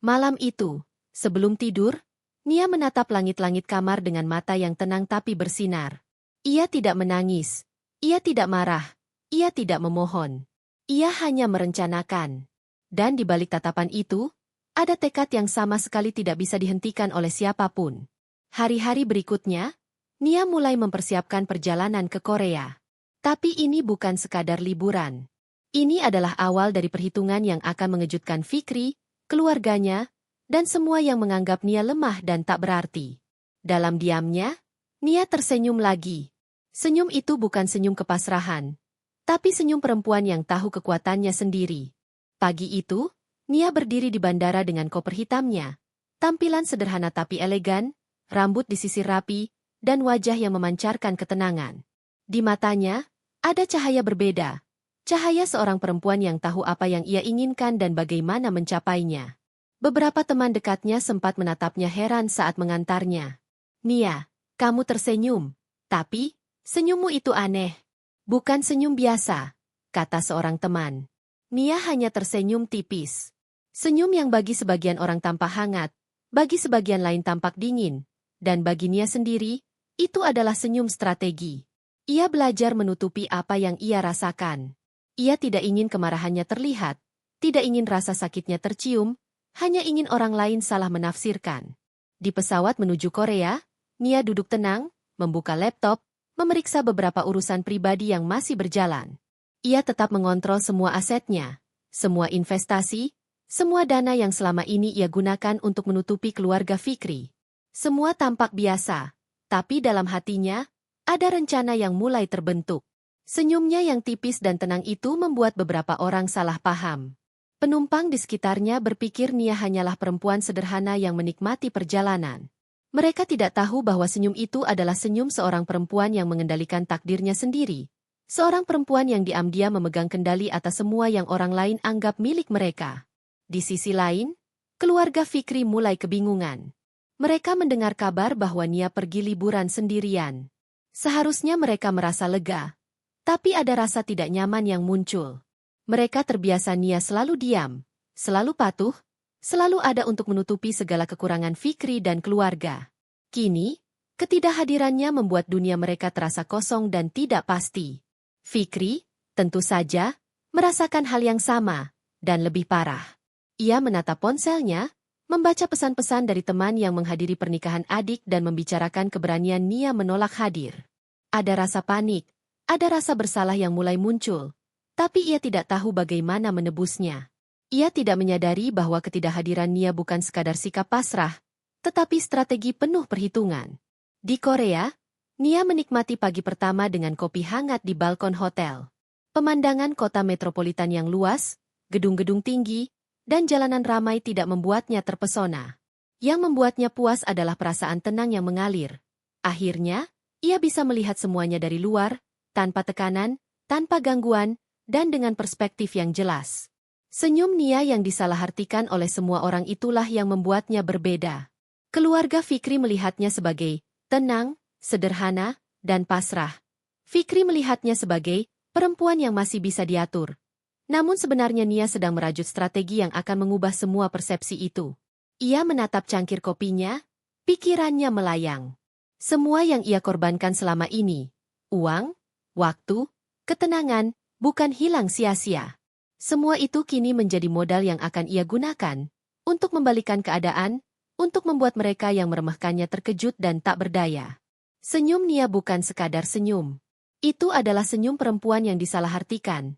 Malam itu, sebelum tidur, Nia menatap langit-langit kamar dengan mata yang tenang tapi bersinar. Ia tidak menangis, ia tidak marah, ia tidak memohon. Ia hanya merencanakan. Dan di balik tatapan itu, ada tekad yang sama sekali tidak bisa dihentikan oleh siapapun. Hari-hari berikutnya, Nia mulai mempersiapkan perjalanan ke Korea. Tapi ini bukan sekadar liburan. Ini adalah awal dari perhitungan yang akan mengejutkan Fikri, keluarganya, dan semua yang menganggap Nia lemah dan tak berarti. Dalam diamnya, Nia tersenyum lagi. Senyum itu bukan senyum kepasrahan, tapi senyum perempuan yang tahu kekuatannya sendiri. Pagi itu, Nia berdiri di bandara dengan koper hitamnya. Tampilan sederhana tapi elegan, rambut disisir rapi, dan wajah yang memancarkan ketenangan. Di matanya, ada cahaya berbeda. Cahaya seorang perempuan yang tahu apa yang ia inginkan dan bagaimana mencapainya. Beberapa teman dekatnya sempat menatapnya heran saat mengantarnya. Nia, kamu tersenyum, tapi senyummu itu aneh. Bukan senyum biasa, kata seorang teman. Nia hanya tersenyum tipis. Senyum yang bagi sebagian orang tampak hangat, bagi sebagian lain tampak dingin, dan bagi Nia sendiri, itu adalah senyum strategi. Ia belajar menutupi apa yang ia rasakan. Ia tidak ingin kemarahannya terlihat, tidak ingin rasa sakitnya tercium, hanya ingin orang lain salah menafsirkan. Di pesawat menuju Korea, Nia duduk tenang, membuka laptop, memeriksa beberapa urusan pribadi yang masih berjalan. Ia tetap mengontrol semua asetnya, semua investasi, semua dana yang selama ini ia gunakan untuk menutupi keluarga Fikri. Semua tampak biasa, tapi dalam hatinya, ada rencana yang mulai terbentuk. Senyumnya yang tipis dan tenang itu membuat beberapa orang salah paham. Penumpang di sekitarnya berpikir Nia hanyalah perempuan sederhana yang menikmati perjalanan. Mereka tidak tahu bahwa senyum itu adalah senyum seorang perempuan yang mengendalikan takdirnya sendiri. Seorang perempuan yang diam-diam memegang kendali atas semua yang orang lain anggap milik mereka. Di sisi lain, keluarga Fikri mulai kebingungan. Mereka mendengar kabar bahwa Nia pergi liburan sendirian. Seharusnya mereka merasa lega. Tapi ada rasa tidak nyaman yang muncul. Mereka terbiasa Nia selalu diam, selalu patuh, selalu ada untuk menutupi segala kekurangan Fikri dan keluarga. Kini, ketidakhadirannya membuat dunia mereka terasa kosong dan tidak pasti. Fikri, tentu saja, merasakan hal yang sama, dan lebih parah. Ia menatap ponselnya, membaca pesan-pesan dari teman yang menghadiri pernikahan adik dan membicarakan keberanian Nia menolak hadir. Ada rasa panik, ada rasa bersalah yang mulai muncul, tapi ia tidak tahu bagaimana menebusnya. Ia tidak menyadari bahwa ketidakhadiran Nia bukan sekadar sikap pasrah, tetapi strategi penuh perhitungan. Di Korea, Nia menikmati pagi pertama dengan kopi hangat di balkon hotel. Pemandangan kota metropolitan yang luas, gedung-gedung tinggi, dan jalanan ramai tidak membuatnya terpesona. Yang membuatnya puas adalah perasaan tenang yang mengalir. Akhirnya, ia bisa melihat semuanya dari luar, tanpa tekanan, tanpa gangguan, dan dengan perspektif yang jelas. Senyum Nia yang disalahartikan oleh semua orang itulah yang membuatnya berbeda. Keluarga Fikri melihatnya sebagai tenang, sederhana, dan pasrah. Fikri melihatnya sebagai perempuan yang masih bisa diatur. Namun sebenarnya Nia sedang merajut strategi yang akan mengubah semua persepsi itu. Ia menatap cangkir kopinya, pikirannya melayang. Semua yang ia korbankan selama ini, uang, waktu, ketenangan, bukan hilang sia-sia. Semua itu kini menjadi modal yang akan ia gunakan untuk membalikan keadaan, untuk membuat mereka yang meremehkannya terkejut dan tak berdaya. Senyum Nia bukan sekadar senyum. Itu adalah senyum perempuan yang disalahartikan,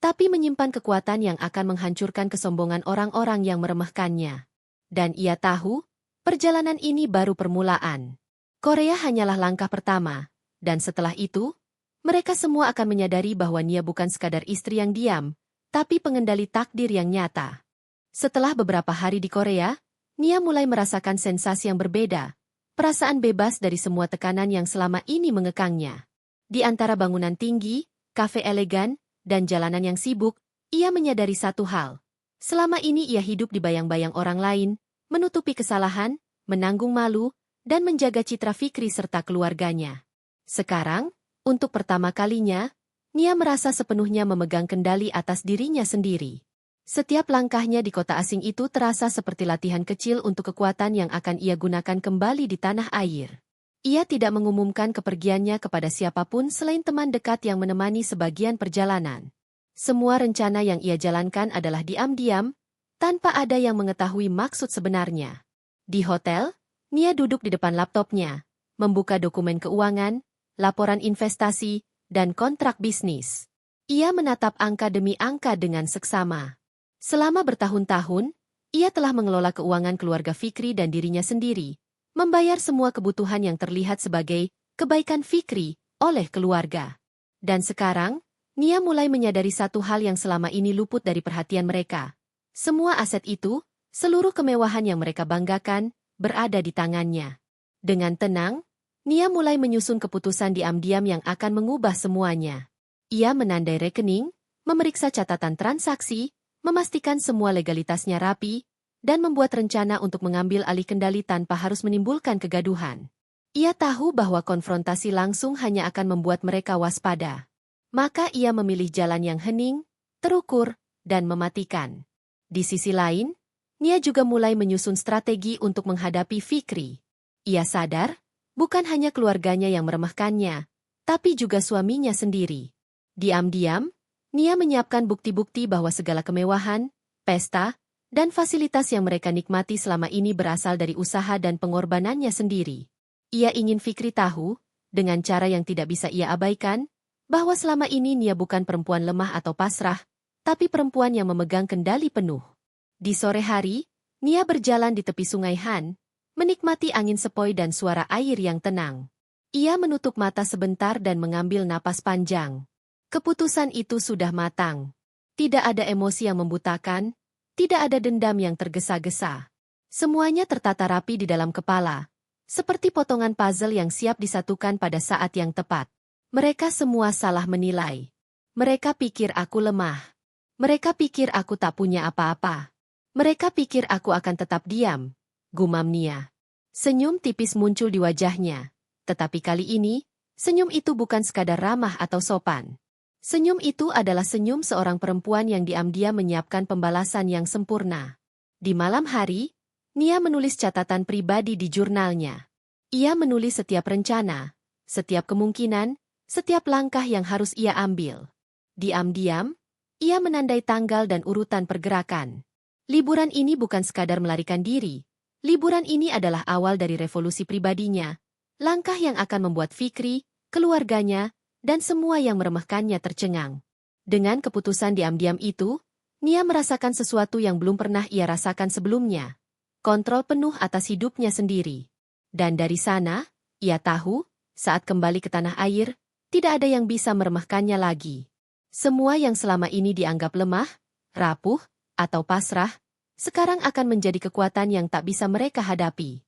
tapi menyimpan kekuatan yang akan menghancurkan kesombongan orang-orang yang meremehkannya. Dan ia tahu, perjalanan ini baru permulaan. Korea hanyalah langkah pertama, dan setelah itu, mereka semua akan menyadari bahwa Nia bukan sekadar istri yang diam, tapi pengendali takdir yang nyata. Setelah beberapa hari di Korea, Nia mulai merasakan sensasi yang berbeda, perasaan bebas dari semua tekanan yang selama ini mengekangnya. Di antara bangunan tinggi, kafe elegan, dan jalanan yang sibuk, ia menyadari satu hal. Selama ini ia hidup di bayang-bayang orang lain, menutupi kesalahan, menanggung malu, dan menjaga citra Fikri serta keluarganya. Sekarang, untuk pertama kalinya, Nia merasa sepenuhnya memegang kendali atas dirinya sendiri. Setiap langkahnya di kota asing itu terasa seperti latihan kecil untuk kekuatan yang akan ia gunakan kembali di tanah air. Ia tidak mengumumkan kepergiannya kepada siapapun selain teman dekat yang menemani sebagian perjalanan. Semua rencana yang ia jalankan adalah diam-diam, tanpa ada yang mengetahui maksud sebenarnya. Di hotel, Nia duduk di depan laptopnya, membuka dokumen keuangan, laporan investasi, dan kontrak bisnis. Ia menatap angka demi angka dengan seksama. Selama bertahun-tahun, ia telah mengelola keuangan keluarga Fikri dan dirinya sendiri, membayar semua kebutuhan yang terlihat sebagai kebaikan Fikri oleh keluarga. Dan sekarang, Nia mulai menyadari satu hal yang selama ini luput dari perhatian mereka. Semua aset itu, seluruh kemewahan yang mereka banggakan, berada di tangannya. Dengan tenang, Nia mulai menyusun keputusan diam-diam yang akan mengubah semuanya. Ia menandai rekening, memeriksa catatan transaksi, memastikan semua legalitasnya rapi, dan membuat rencana untuk mengambil alih kendali tanpa harus menimbulkan kegaduhan. Ia tahu bahwa konfrontasi langsung hanya akan membuat mereka waspada. Maka ia memilih jalan yang hening, terukur, dan mematikan. Di sisi lain, Nia juga mulai menyusun strategi untuk menghadapi Fikri. Ia sadar, bukan hanya keluarganya yang meremehkannya, tapi juga suaminya sendiri. Diam-diam, Nia menyiapkan bukti-bukti bahwa segala kemewahan, pesta, dan fasilitas yang mereka nikmati selama ini berasal dari usaha dan pengorbanannya sendiri. Ia ingin Fikri tahu, dengan cara yang tidak bisa ia abaikan, bahwa selama ini Nia bukan perempuan lemah atau pasrah, tapi perempuan yang memegang kendali penuh. Di sore hari, Nia berjalan di tepi sungai Han, menikmati angin sepoi dan suara air yang tenang. Ia menutup mata sebentar dan mengambil napas panjang. Keputusan itu sudah matang. Tidak ada emosi yang membutakan, tidak ada dendam yang tergesa-gesa. Semuanya tertata rapi di dalam kepala, seperti potongan puzzle yang siap disatukan pada saat yang tepat. Mereka semua salah menilai. Mereka pikir aku lemah. Mereka pikir aku tak punya apa-apa. Mereka pikir aku akan tetap diam, gumam Nia. Senyum tipis muncul di wajahnya. Tetapi kali ini, senyum itu bukan sekadar ramah atau sopan. Senyum itu adalah senyum seorang perempuan yang diam-diam menyiapkan pembalasan yang sempurna. Di malam hari, Nia menulis catatan pribadi di jurnalnya. Ia menulis setiap rencana, setiap kemungkinan, setiap langkah yang harus ia ambil. Diam-diam, Ia menandai tanggal dan urutan pergerakan. Liburan ini bukan sekadar melarikan diri. Liburan ini adalah awal dari revolusi pribadinya. Langkah yang akan membuat Fikri, keluarganya, dan semua yang meremehkannya tercengang. Dengan keputusan diam-diam itu, Nia merasakan sesuatu yang belum pernah ia rasakan sebelumnya. Kontrol penuh atas hidupnya sendiri. Dan dari sana, ia tahu, saat kembali ke tanah air, tidak ada yang bisa meremehkannya lagi. Semua yang selama ini dianggap lemah, rapuh, atau pasrah, sekarang akan menjadi kekuatan yang tak bisa mereka hadapi.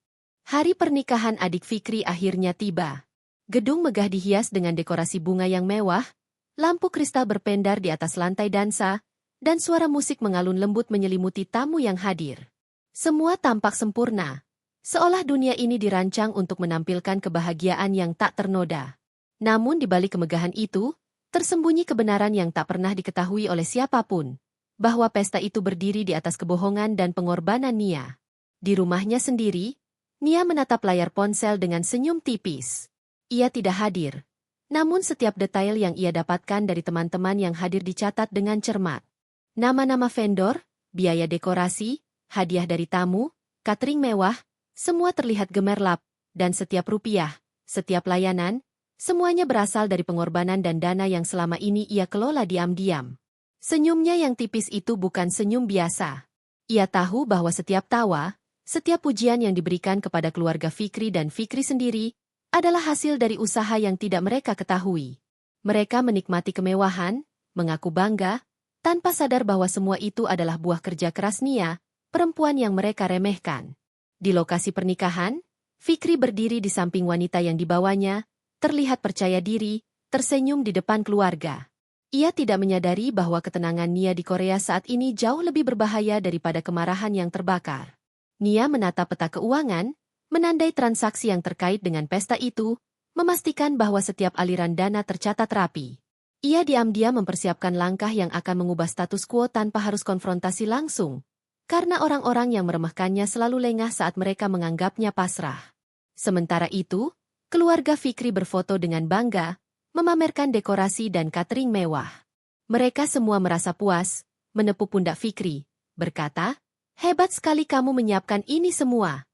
Hari pernikahan adik Fikri akhirnya tiba. Gedung megah dihias dengan dekorasi bunga yang mewah, lampu kristal berpendar di atas lantai dansa, dan suara musik mengalun lembut menyelimuti tamu yang hadir. Semua tampak sempurna, seolah dunia ini dirancang untuk menampilkan kebahagiaan yang tak ternoda. Namun di balik kemegahan itu, tersembunyi kebenaran yang tak pernah diketahui oleh siapapun, bahwa pesta itu berdiri di atas kebohongan dan pengorbanan Nia. Di rumahnya sendiri, Nia menatap layar ponsel dengan senyum tipis. Ia tidak hadir, namun setiap detail yang ia dapatkan dari teman-teman yang hadir dicatat dengan cermat. Nama-nama vendor, biaya dekorasi, hadiah dari tamu, catering mewah, semua terlihat gemerlap, dan setiap rupiah, setiap layanan, semuanya berasal dari pengorbanan dan dana yang selama ini ia kelola diam-diam. Senyumnya yang tipis itu bukan senyum biasa. Ia tahu bahwa setiap tawa, setiap pujian yang diberikan kepada keluarga Fikri dan Fikri sendiri, adalah hasil dari usaha yang tidak mereka ketahui. Mereka menikmati kemewahan, mengaku bangga, tanpa sadar bahwa semua itu adalah buah kerja keras Nia, perempuan yang mereka remehkan. Di lokasi pernikahan, Fikri berdiri di samping wanita yang dibawanya, terlihat percaya diri, tersenyum di depan keluarga. Ia tidak menyadari bahwa ketenangan Nia di Korea saat ini jauh lebih berbahaya daripada kemarahan yang terbakar. Nia menatap peta keuangan, menandai transaksi yang terkait dengan pesta itu, memastikan bahwa setiap aliran dana tercatat rapi. Ia diam-diam mempersiapkan langkah yang akan mengubah status quo tanpa harus konfrontasi langsung, karena orang-orang yang meremehkannya selalu lengah saat mereka menganggapnya pasrah. Sementara itu, keluarga Fikri berfoto dengan bangga, memamerkan dekorasi dan catering mewah. Mereka semua merasa puas, menepuk pundak Fikri, berkata, "Hebat sekali kamu menyiapkan ini semua."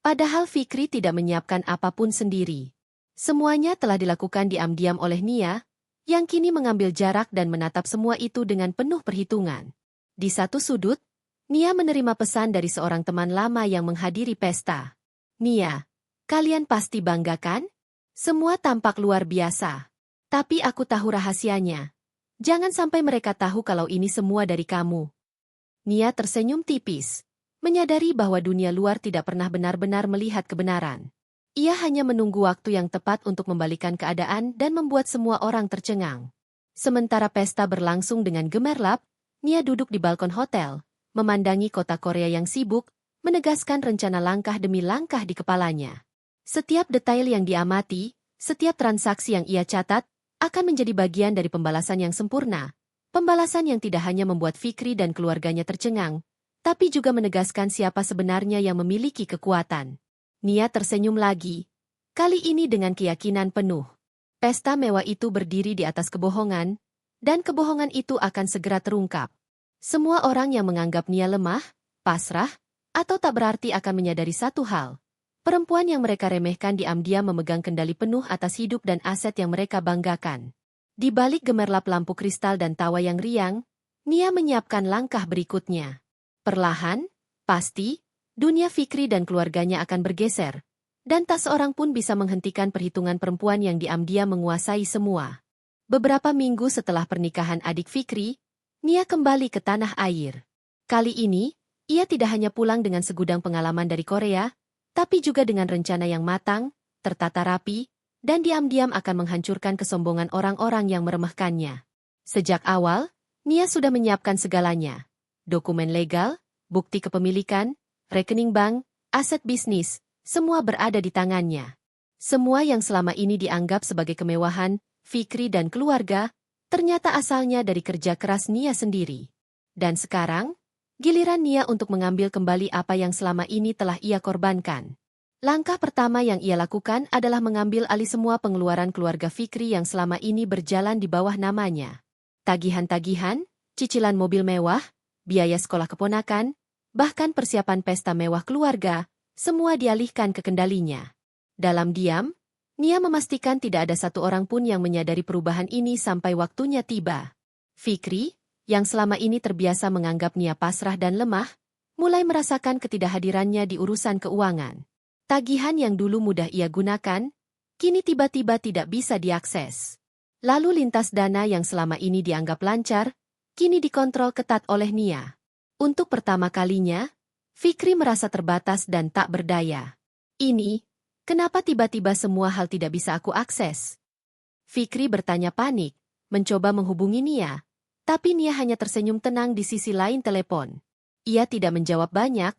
Padahal Fikri tidak menyiapkan apapun sendiri. Semuanya telah dilakukan diam-diam oleh Nia, yang kini mengambil jarak dan menatap semua itu dengan penuh perhitungan. Di satu sudut, Nia menerima pesan dari seorang teman lama yang menghadiri pesta. "Nia, kalian pasti bangga kan? Semua tampak luar biasa. Tapi aku tahu rahasianya. Jangan sampai mereka tahu kalau ini semua dari kamu." Nia tersenyum tipis, menyadari bahwa dunia luar tidak pernah benar-benar melihat kebenaran. Ia hanya menunggu waktu yang tepat untuk membalikan keadaan dan membuat semua orang tercengang. Sementara pesta berlangsung dengan gemerlap, Nia duduk di balkon hotel, memandangi kota Korea yang sibuk, menegaskan rencana langkah demi langkah di kepalanya. Setiap detail yang diamati, setiap transaksi yang ia catat, akan menjadi bagian dari pembalasan yang sempurna. Pembalasan yang tidak hanya membuat Fikri dan keluarganya tercengang, tapi juga menegaskan siapa sebenarnya yang memiliki kekuatan. Nia tersenyum lagi, kali ini dengan keyakinan penuh. Pesta mewah itu berdiri di atas kebohongan, dan kebohongan itu akan segera terungkap. Semua orang yang menganggap Nia lemah, pasrah, atau tak berarti akan menyadari satu hal. Perempuan yang mereka remehkan diam-diam memegang kendali penuh atas hidup dan aset yang mereka banggakan. Di balik gemerlap lampu kristal dan tawa yang riang, Nia menyiapkan langkah berikutnya. Perlahan, pasti, dunia Fikri dan keluarganya akan bergeser, dan tak seorang pun bisa menghentikan perhitungan perempuan yang diam-diam menguasai semua. Beberapa minggu setelah pernikahan adik Fikri, Nia kembali ke tanah air. Kali ini, ia tidak hanya pulang dengan segudang pengalaman dari Korea, tapi juga dengan rencana yang matang, tertata rapi, dan diam-diam akan menghancurkan kesombongan orang-orang yang meremehkannya. Sejak awal, Nia sudah menyiapkan segalanya. Dokumen legal, bukti kepemilikan, rekening bank, aset bisnis, semua berada di tangannya. Semua yang selama ini dianggap sebagai kemewahan, Fikri dan keluarga, ternyata asalnya dari kerja keras Nia sendiri. Dan sekarang, giliran Nia untuk mengambil kembali apa yang selama ini telah ia korbankan. Langkah pertama yang ia lakukan adalah mengambil alih semua pengeluaran keluarga Fikri yang selama ini berjalan di bawah namanya. Tagihan-tagihan, cicilan mobil mewah, biaya sekolah keponakan, bahkan persiapan pesta mewah keluarga, semua dialihkan ke kendalinya. Dalam diam, Nia memastikan tidak ada satu orang pun yang menyadari perubahan ini sampai waktunya tiba. Fikri, yang selama ini terbiasa menganggap Nia pasrah dan lemah, mulai merasakan ketidakhadirannya di urusan keuangan. Tagihan yang dulu mudah ia gunakan, kini tiba-tiba tidak bisa diakses. Lalu lintas dana yang selama ini dianggap lancar, kini dikontrol ketat oleh Nia. Untuk pertama kalinya, Fikri merasa terbatas dan tak berdaya. Ini, kenapa tiba-tiba semua hal tidak bisa aku akses? Fikri bertanya panik, mencoba menghubungi Nia, tapi Nia hanya tersenyum tenang di sisi lain telepon. Ia tidak menjawab banyak,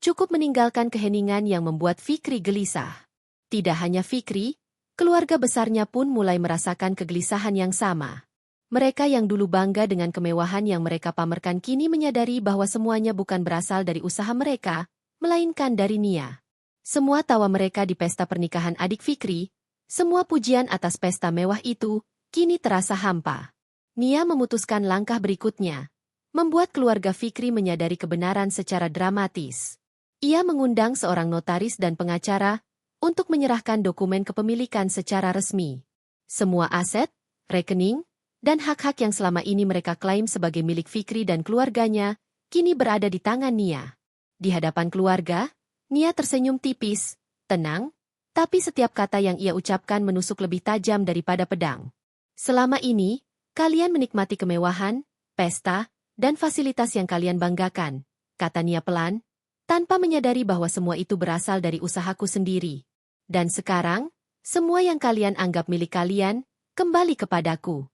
cukup meninggalkan keheningan yang membuat Fikri gelisah. Tidak hanya Fikri, keluarga besarnya pun mulai merasakan kegelisahan yang sama. Mereka yang dulu bangga dengan kemewahan yang mereka pamerkan kini menyadari bahwa semuanya bukan berasal dari usaha mereka, melainkan dari Nia. Semua tawa mereka di pesta pernikahan adik Fikri, semua pujian atas pesta mewah itu, kini terasa hampa. Nia memutuskan langkah berikutnya, membuat keluarga Fikri menyadari kebenaran secara dramatis. Ia mengundang seorang notaris dan pengacara untuk menyerahkan dokumen kepemilikan secara resmi. Semua aset, rekening, dan hak-hak yang selama ini mereka klaim sebagai milik Fikri dan keluarganya, kini berada di tangan Nia. Di hadapan keluarga, Nia tersenyum tipis, tenang, tapi setiap kata yang ia ucapkan menusuk lebih tajam daripada pedang. Selama ini, kalian menikmati kemewahan, pesta, dan fasilitas yang kalian banggakan, kata Nia pelan, tanpa menyadari bahwa semua itu berasal dari usahaku sendiri. Dan sekarang, semua yang kalian anggap milik kalian, kembali kepadaku.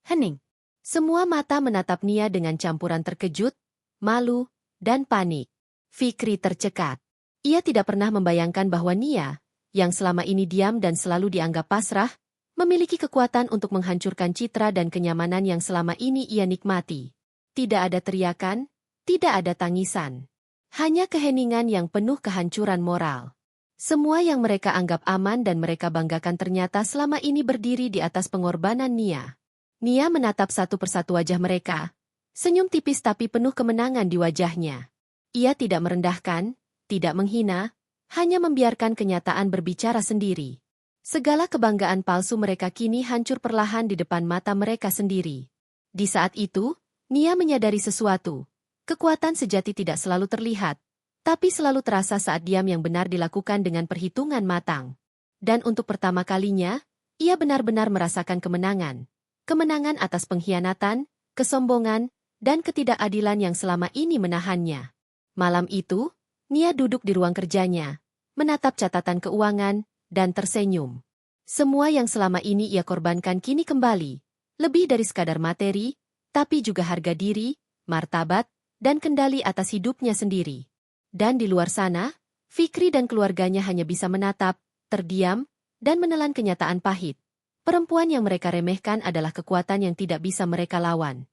Hening. Semua mata menatap Nia dengan campuran terkejut, malu, dan panik. Fikri tercekat. Ia tidak pernah membayangkan bahwa Nia, yang selama ini diam dan selalu dianggap pasrah, memiliki kekuatan untuk menghancurkan citra dan kenyamanan yang selama ini ia nikmati. Tidak ada teriakan, tidak ada tangisan. Hanya keheningan yang penuh kehancuran moral. Semua yang mereka anggap aman dan mereka banggakan ternyata selama ini berdiri di atas pengorbanan Nia. Nia menatap satu persatu wajah mereka, senyum tipis tapi penuh kemenangan di wajahnya. Ia tidak merendahkan, tidak menghina, hanya membiarkan kenyataan berbicara sendiri. Segala kebanggaan palsu mereka kini hancur perlahan di depan mata mereka sendiri. Di saat itu, Nia menyadari sesuatu. Kekuatan sejati tidak selalu terlihat, tapi selalu terasa saat diam yang benar dilakukan dengan perhitungan matang. Dan untuk pertama kalinya, ia benar-benar merasakan kemenangan. Kemenangan atas pengkhianatan, kesombongan, dan ketidakadilan yang selama ini menahannya. Malam itu, Nia duduk di ruang kerjanya, menatap catatan keuangan, dan tersenyum. Semua yang selama ini ia korbankan kini kembali, lebih dari sekadar materi, tapi juga harga diri, martabat, dan kendali atas hidupnya sendiri. Dan di luar sana, Fikri dan keluarganya hanya bisa menatap, terdiam, dan menelan kenyataan pahit. Perempuan yang mereka remehkan adalah kekuatan yang tidak bisa mereka lawan.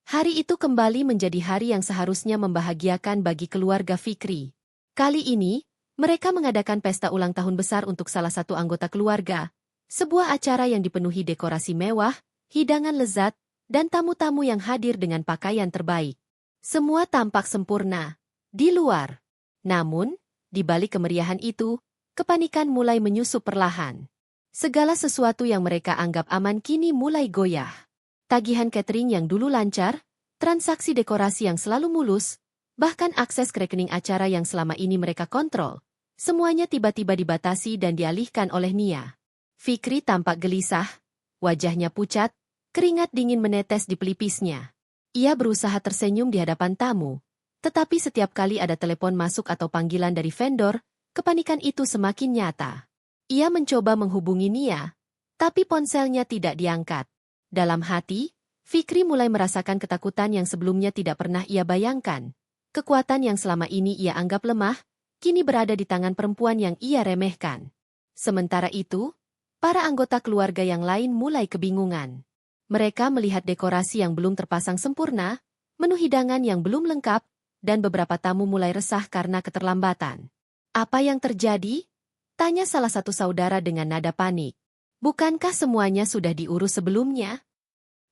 Hari itu kembali menjadi hari yang seharusnya membahagiakan bagi keluarga Fikri. Kali ini, mereka mengadakan pesta ulang tahun besar untuk salah satu anggota keluarga, sebuah acara yang dipenuhi dekorasi mewah, hidangan lezat, dan tamu-tamu yang hadir dengan pakaian terbaik. Semua tampak sempurna di luar. Namun, di balik kemeriahan itu, kepanikan mulai menyusup perlahan. Segala sesuatu yang mereka anggap aman kini mulai goyah. Tagihan catering yang dulu lancar, transaksi dekorasi yang selalu mulus, bahkan akses ke rekening acara yang selama ini mereka kontrol, semuanya tiba-tiba dibatasi dan dialihkan oleh Nia. Fikri tampak gelisah, wajahnya pucat, keringat dingin menetes di pelipisnya. Ia berusaha tersenyum di hadapan tamu, tetapi setiap kali ada telepon masuk atau panggilan dari vendor, kepanikan itu semakin nyata. Ia mencoba menghubungi Nia, tapi ponselnya tidak diangkat. Dalam hati, Fikri mulai merasakan ketakutan yang sebelumnya tidak pernah ia bayangkan. Kekuatan yang selama ini ia anggap lemah, kini berada di tangan perempuan yang ia remehkan. Sementara itu, para anggota keluarga yang lain mulai kebingungan. Mereka melihat dekorasi yang belum terpasang sempurna, menu hidangan yang belum lengkap, dan beberapa tamu mulai resah karena keterlambatan. Apa yang terjadi? Tanya salah satu saudara dengan nada panik. Bukankah semuanya sudah diurus sebelumnya?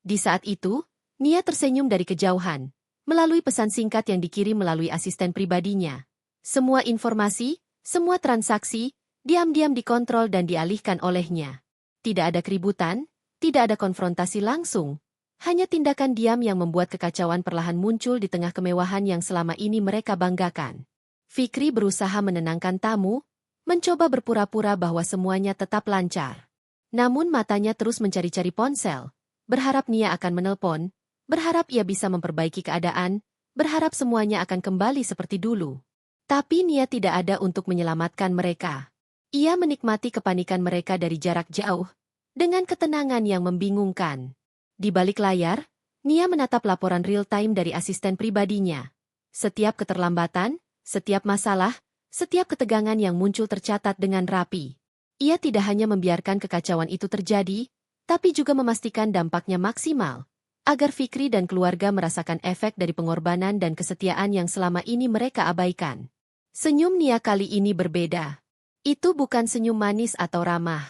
Di saat itu, Nia tersenyum dari kejauhan, melalui pesan singkat yang dikirim melalui asisten pribadinya. Semua informasi, semua transaksi, diam-diam dikontrol dan dialihkan olehnya. Tidak ada keributan, tidak ada konfrontasi langsung. Hanya tindakan diam yang membuat kekacauan perlahan muncul di tengah kemewahan yang selama ini mereka banggakan. Fikri berusaha menenangkan tamu, mencoba berpura-pura bahwa semuanya tetap lancar. Namun matanya terus mencari-cari ponsel, berharap Nia akan menelpon, berharap ia bisa memperbaiki keadaan, berharap semuanya akan kembali seperti dulu. Tapi Nia tidak ada untuk menyelamatkan mereka. Ia menikmati kepanikan mereka dari jarak jauh, dengan ketenangan yang membingungkan. Di balik layar, Nia menatap laporan real-time dari asisten pribadinya. Setiap keterlambatan, setiap masalah, setiap ketegangan yang muncul tercatat dengan rapi. Ia tidak hanya membiarkan kekacauan itu terjadi, tapi juga memastikan dampaknya maksimal, agar Fikri dan keluarga merasakan efek dari pengorbanan dan kesetiaan yang selama ini mereka abaikan. Senyum Nia kali ini berbeda. Itu bukan senyum manis atau ramah.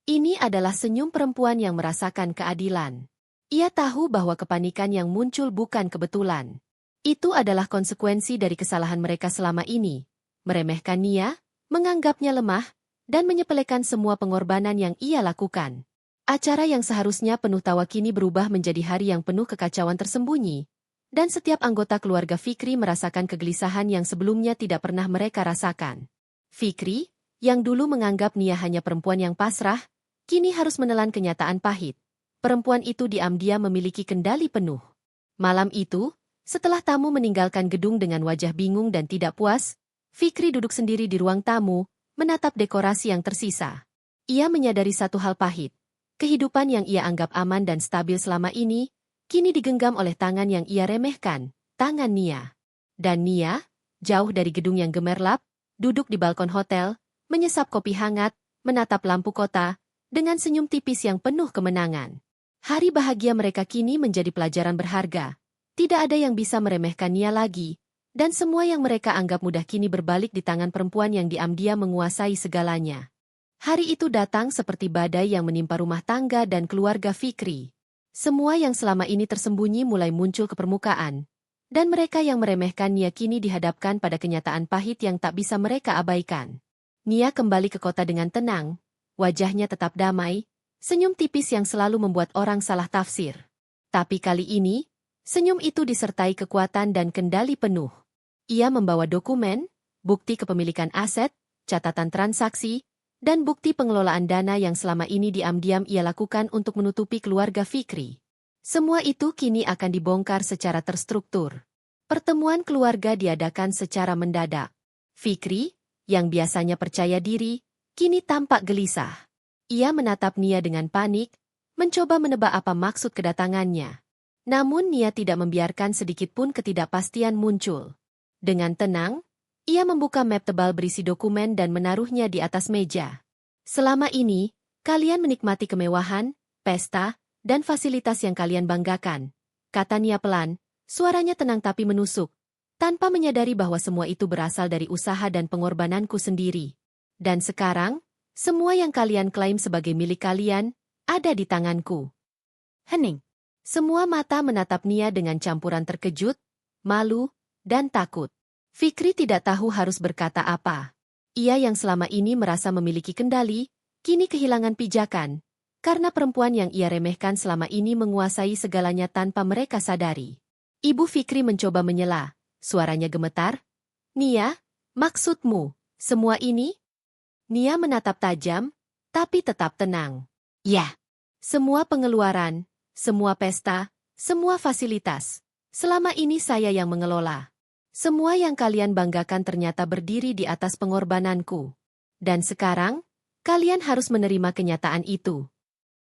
Ini adalah senyum perempuan yang merasakan keadilan. Ia tahu bahwa kepanikan yang muncul bukan kebetulan. Itu adalah konsekuensi dari kesalahan mereka selama ini. Meremehkan Nia, menganggapnya lemah, dan menyepelekan semua pengorbanan yang ia lakukan. Acara yang seharusnya penuh tawa kini berubah menjadi hari yang penuh kekacauan tersembunyi. Dan setiap anggota keluarga Fikri merasakan kegelisahan yang sebelumnya tidak pernah mereka rasakan. Fikri, yang dulu menganggap Nia hanya perempuan yang pasrah, kini harus menelan kenyataan pahit. Perempuan itu diam-diam memiliki kendali penuh. Malam itu, setelah tamu meninggalkan gedung dengan wajah bingung dan tidak puas, Fikri duduk sendiri di ruang tamu, menatap dekorasi yang tersisa. Ia menyadari satu hal pahit. Kehidupan yang ia anggap aman dan stabil selama ini, kini digenggam oleh tangan yang ia remehkan, tangan Nia. Dan Nia, jauh dari gedung yang gemerlap, duduk di balkon hotel, menyesap kopi hangat, menatap lampu kota, dengan senyum tipis yang penuh kemenangan. Hari bahagia mereka kini menjadi pelajaran berharga. Tidak ada yang bisa meremehkan Nia lagi, dan semua yang mereka anggap mudah kini berbalik di tangan perempuan yang diam-diam menguasai segalanya. Hari itu datang seperti badai yang menimpa rumah tangga dan keluarga Fikri. Semua yang selama ini tersembunyi mulai muncul ke permukaan, dan mereka yang meremehkan Nia kini dihadapkan pada kenyataan pahit yang tak bisa mereka abaikan. Nia kembali ke kota dengan tenang, wajahnya tetap damai, senyum tipis yang selalu membuat orang salah tafsir. Tapi kali ini, senyum itu disertai kekuatan dan kendali penuh. Ia membawa dokumen, bukti kepemilikan aset, catatan transaksi, dan bukti pengelolaan dana yang selama ini diam-diam ia lakukan untuk menutupi keluarga Fikri. Semua itu kini akan dibongkar secara terstruktur. Pertemuan keluarga diadakan secara mendadak. Fikri, yang biasanya percaya diri, kini tampak gelisah. Ia menatap Nia dengan panik, mencoba menebak apa maksud kedatangannya. Namun Nia tidak membiarkan sedikitpun ketidakpastian muncul. Dengan tenang, ia membuka map tebal berisi dokumen dan menaruhnya di atas meja. Selama ini, kalian menikmati kemewahan, pesta, dan fasilitas yang kalian banggakan, kata Nia pelan, suaranya tenang tapi menusuk, tanpa menyadari bahwa semua itu berasal dari usaha dan pengorbananku sendiri. Dan sekarang, semua yang kalian klaim sebagai milik kalian, ada di tanganku. Hening. Semua mata menatap Nia dengan campuran terkejut, malu, dan takut. Fikri tidak tahu harus berkata apa. Ia yang selama ini merasa memiliki kendali, kini kehilangan pijakan, karena perempuan yang ia remehkan selama ini menguasai segalanya tanpa mereka sadari. Ibu Fikri mencoba menyela, suaranya gemetar. Nia, maksudmu, semua ini? Nia menatap tajam, tapi tetap tenang. Ya, semua pengeluaran, semua pesta, semua fasilitas. Selama ini saya yang mengelola. Semua yang kalian banggakan ternyata berdiri di atas pengorbananku. Dan sekarang, kalian harus menerima kenyataan itu.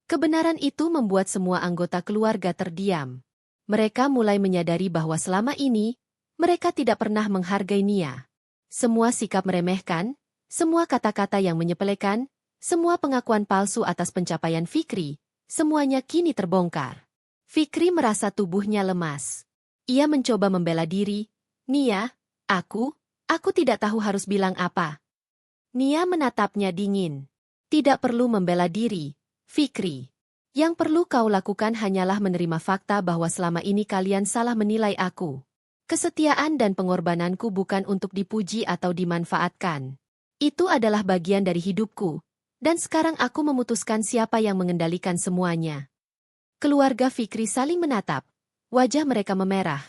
Kebenaran itu membuat semua anggota keluarga terdiam. Mereka mulai menyadari bahwa selama ini, mereka tidak pernah menghargai Nia. Semua sikap meremehkan, semua kata-kata yang menyepelekan, semua pengakuan palsu atas pencapaian Fikri, semuanya kini terbongkar. Fikri merasa tubuhnya lemas. Ia mencoba membela diri. Nia, aku tidak tahu harus bilang apa. Nia menatapnya dingin. Tidak perlu membela diri, Fikri. Yang perlu kau lakukan hanyalah menerima fakta bahwa selama ini kalian salah menilai aku. Kesetiaan dan pengorbananku bukan untuk dipuji atau dimanfaatkan. Itu adalah bagian dari hidupku, dan sekarang aku memutuskan siapa yang mengendalikan semuanya. Keluarga Fikri saling menatap. Wajah mereka memerah.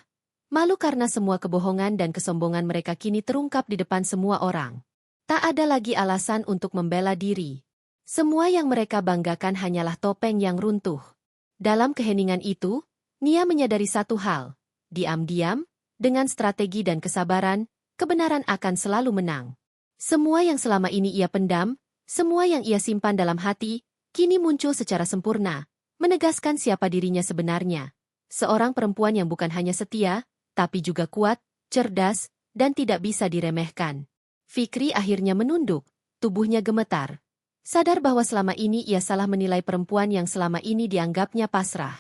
Malu karena semua kebohongan dan kesombongan mereka kini terungkap di depan semua orang. Tak ada lagi alasan untuk membela diri. Semua yang mereka banggakan hanyalah topeng yang runtuh. Dalam keheningan itu, Nia menyadari satu hal. Diam-diam, dengan strategi dan kesabaran, kebenaran akan selalu menang. Semua yang selama ini ia pendam, semua yang ia simpan dalam hati, kini muncul secara sempurna, menegaskan siapa dirinya sebenarnya. Seorang perempuan yang bukan hanya setia, tapi juga kuat, cerdas, dan tidak bisa diremehkan. Fikri akhirnya menunduk, tubuhnya gemetar. Sadar bahwa selama ini ia salah menilai perempuan yang selama ini dianggapnya pasrah.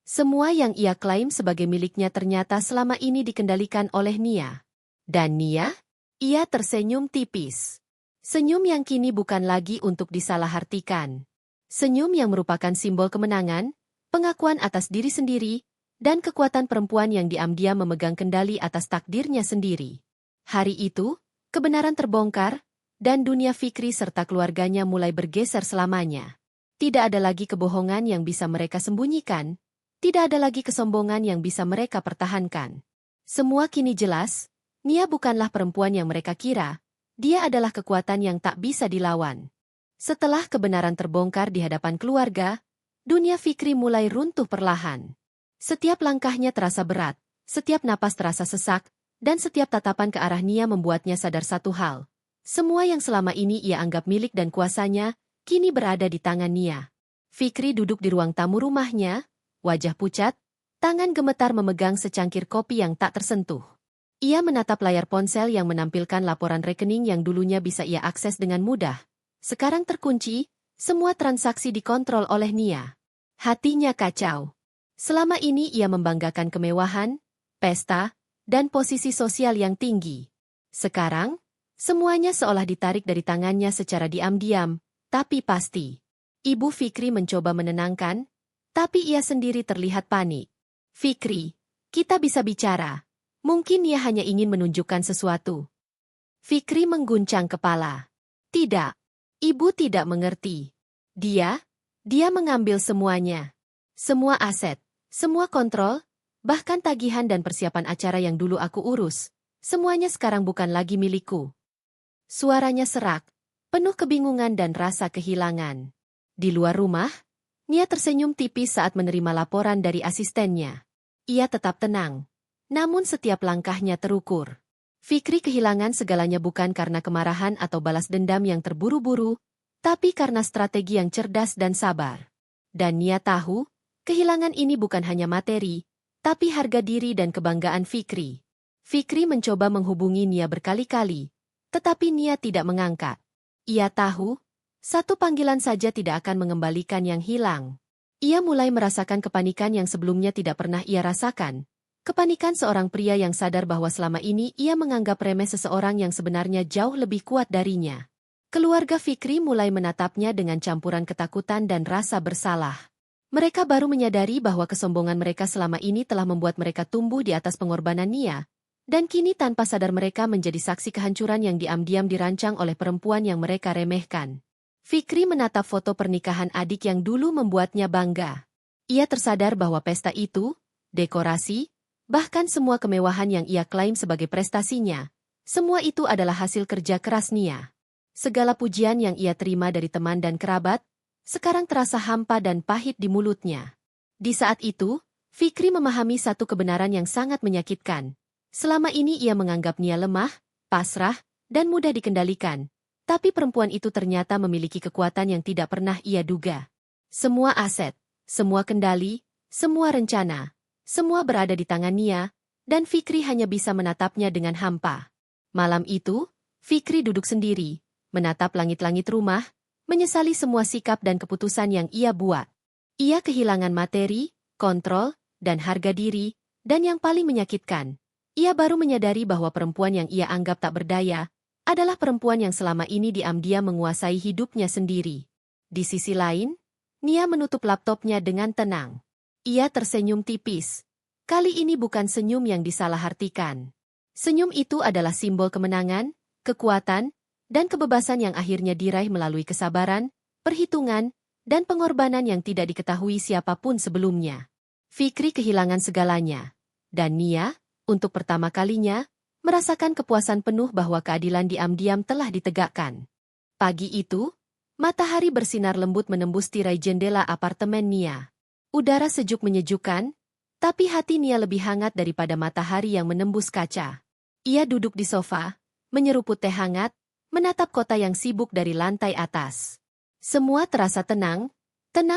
Semua yang ia klaim sebagai miliknya ternyata selama ini dikendalikan oleh Nia. Dan Nia? Ia tersenyum tipis. Senyum yang kini bukan lagi untuk disalahartikan. Senyum yang merupakan simbol kemenangan, pengakuan atas diri sendiri, dan kekuatan perempuan yang diam-diam memegang kendali atas takdirnya sendiri. Hari itu, kebenaran terbongkar, dan dunia Fikri serta keluarganya mulai bergeser selamanya. Tidak ada lagi kebohongan yang bisa mereka sembunyikan, tidak ada lagi kesombongan yang bisa mereka pertahankan. Semua kini jelas, Nia bukanlah perempuan yang mereka kira, dia adalah kekuatan yang tak bisa dilawan. Setelah kebenaran terbongkar di hadapan keluarga, dunia Fikri mulai runtuh perlahan. Setiap langkahnya terasa berat, setiap napas terasa sesak, dan setiap tatapan ke arah Nia membuatnya sadar satu hal. Semua yang selama ini ia anggap milik dan kuasanya, kini berada di tangan Nia. Fikri duduk di ruang tamu rumahnya, wajah pucat, tangan gemetar memegang secangkir kopi yang tak tersentuh. Ia menatap layar ponsel yang menampilkan laporan rekening yang dulunya bisa ia akses dengan mudah. Sekarang terkunci, semua transaksi dikontrol oleh Nia. Hatinya kacau. Selama ini ia membanggakan kemewahan, pesta, dan posisi sosial yang tinggi. Sekarang, semuanya seolah ditarik dari tangannya secara diam-diam, tapi pasti. Ibu Fikri mencoba menenangkan, tapi ia sendiri terlihat panik. Fikri, kita bisa bicara. Mungkin ia hanya ingin menunjukkan sesuatu. Fikri mengguncang kepala. Tidak, ibu tidak mengerti. Dia mengambil semuanya. Semua aset, semua kontrol, bahkan tagihan dan persiapan acara yang dulu aku urus. Semuanya sekarang bukan lagi milikku. Suaranya serak, penuh kebingungan dan rasa kehilangan. Di luar rumah, Nia tersenyum tipis saat menerima laporan dari asistennya. Ia tetap tenang, namun setiap langkahnya terukur. Fikri kehilangan segalanya bukan karena kemarahan atau balas dendam yang terburu-buru, tapi karena strategi yang cerdas dan sabar. Dan Nia tahu, kehilangan ini bukan hanya materi, tapi harga diri dan kebanggaan Fikri. Fikri mencoba menghubungi Nia berkali-kali, tetapi Nia tidak mengangkat. Ia tahu, satu panggilan saja tidak akan mengembalikan yang hilang. Ia mulai merasakan kepanikan yang sebelumnya tidak pernah ia rasakan. Kepanikan seorang pria yang sadar bahwa selama ini ia menganggap remeh seseorang yang sebenarnya jauh lebih kuat darinya. Keluarga Fikri mulai menatapnya dengan campuran ketakutan dan rasa bersalah. Mereka baru menyadari bahwa kesombongan mereka selama ini telah membuat mereka tumbuh di atas pengorbanan Nia. Dan kini tanpa sadar mereka menjadi saksi kehancuran yang diam-diam dirancang oleh perempuan yang mereka remehkan. Fikri menatap foto pernikahan adik yang dulu membuatnya bangga. Ia tersadar bahwa pesta itu, dekorasi, bahkan semua kemewahan yang ia klaim sebagai prestasinya, semua itu adalah hasil kerja keras Nia. Segala pujian yang ia terima dari teman dan kerabat, sekarang terasa hampa dan pahit di mulutnya. Di saat itu, Fikri memahami satu kebenaran yang sangat menyakitkan. Selama ini ia menganggap Nia lemah, pasrah, dan mudah dikendalikan. Tapi perempuan itu ternyata memiliki kekuatan yang tidak pernah ia duga. Semua aset, semua kendali, semua rencana, semua berada di tangan Nia, dan Fikri hanya bisa menatapnya dengan hampa. Malam itu, Fikri duduk sendiri, menatap langit-langit rumah, menyesali semua sikap dan keputusan yang ia buat. Ia kehilangan materi, kontrol, dan harga diri, dan yang paling menyakitkan, ia baru menyadari bahwa perempuan yang ia anggap tak berdaya adalah perempuan yang selama ini diam-diam menguasai hidupnya sendiri. Di sisi lain, Nia menutup laptopnya dengan tenang. Ia tersenyum tipis. Kali ini bukan senyum yang disalahartikan. Senyum itu adalah simbol kemenangan, kekuatan, dan kebebasan yang akhirnya diraih melalui kesabaran, perhitungan, dan pengorbanan yang tidak diketahui siapapun sebelumnya. Fikri kehilangan segalanya. Dan Nia, untuk pertama kalinya, merasakan kepuasan penuh bahwa keadilan diam-diam telah ditegakkan. Pagi itu, matahari bersinar lembut menembus tirai jendela apartemen Nia. Udara sejuk menyejukkan, tapi hati Nia lebih hangat daripada matahari yang menembus kaca. Ia duduk di sofa, menyeruput teh hangat, menatap kota yang sibuk dari lantai atas. Semua terasa tenang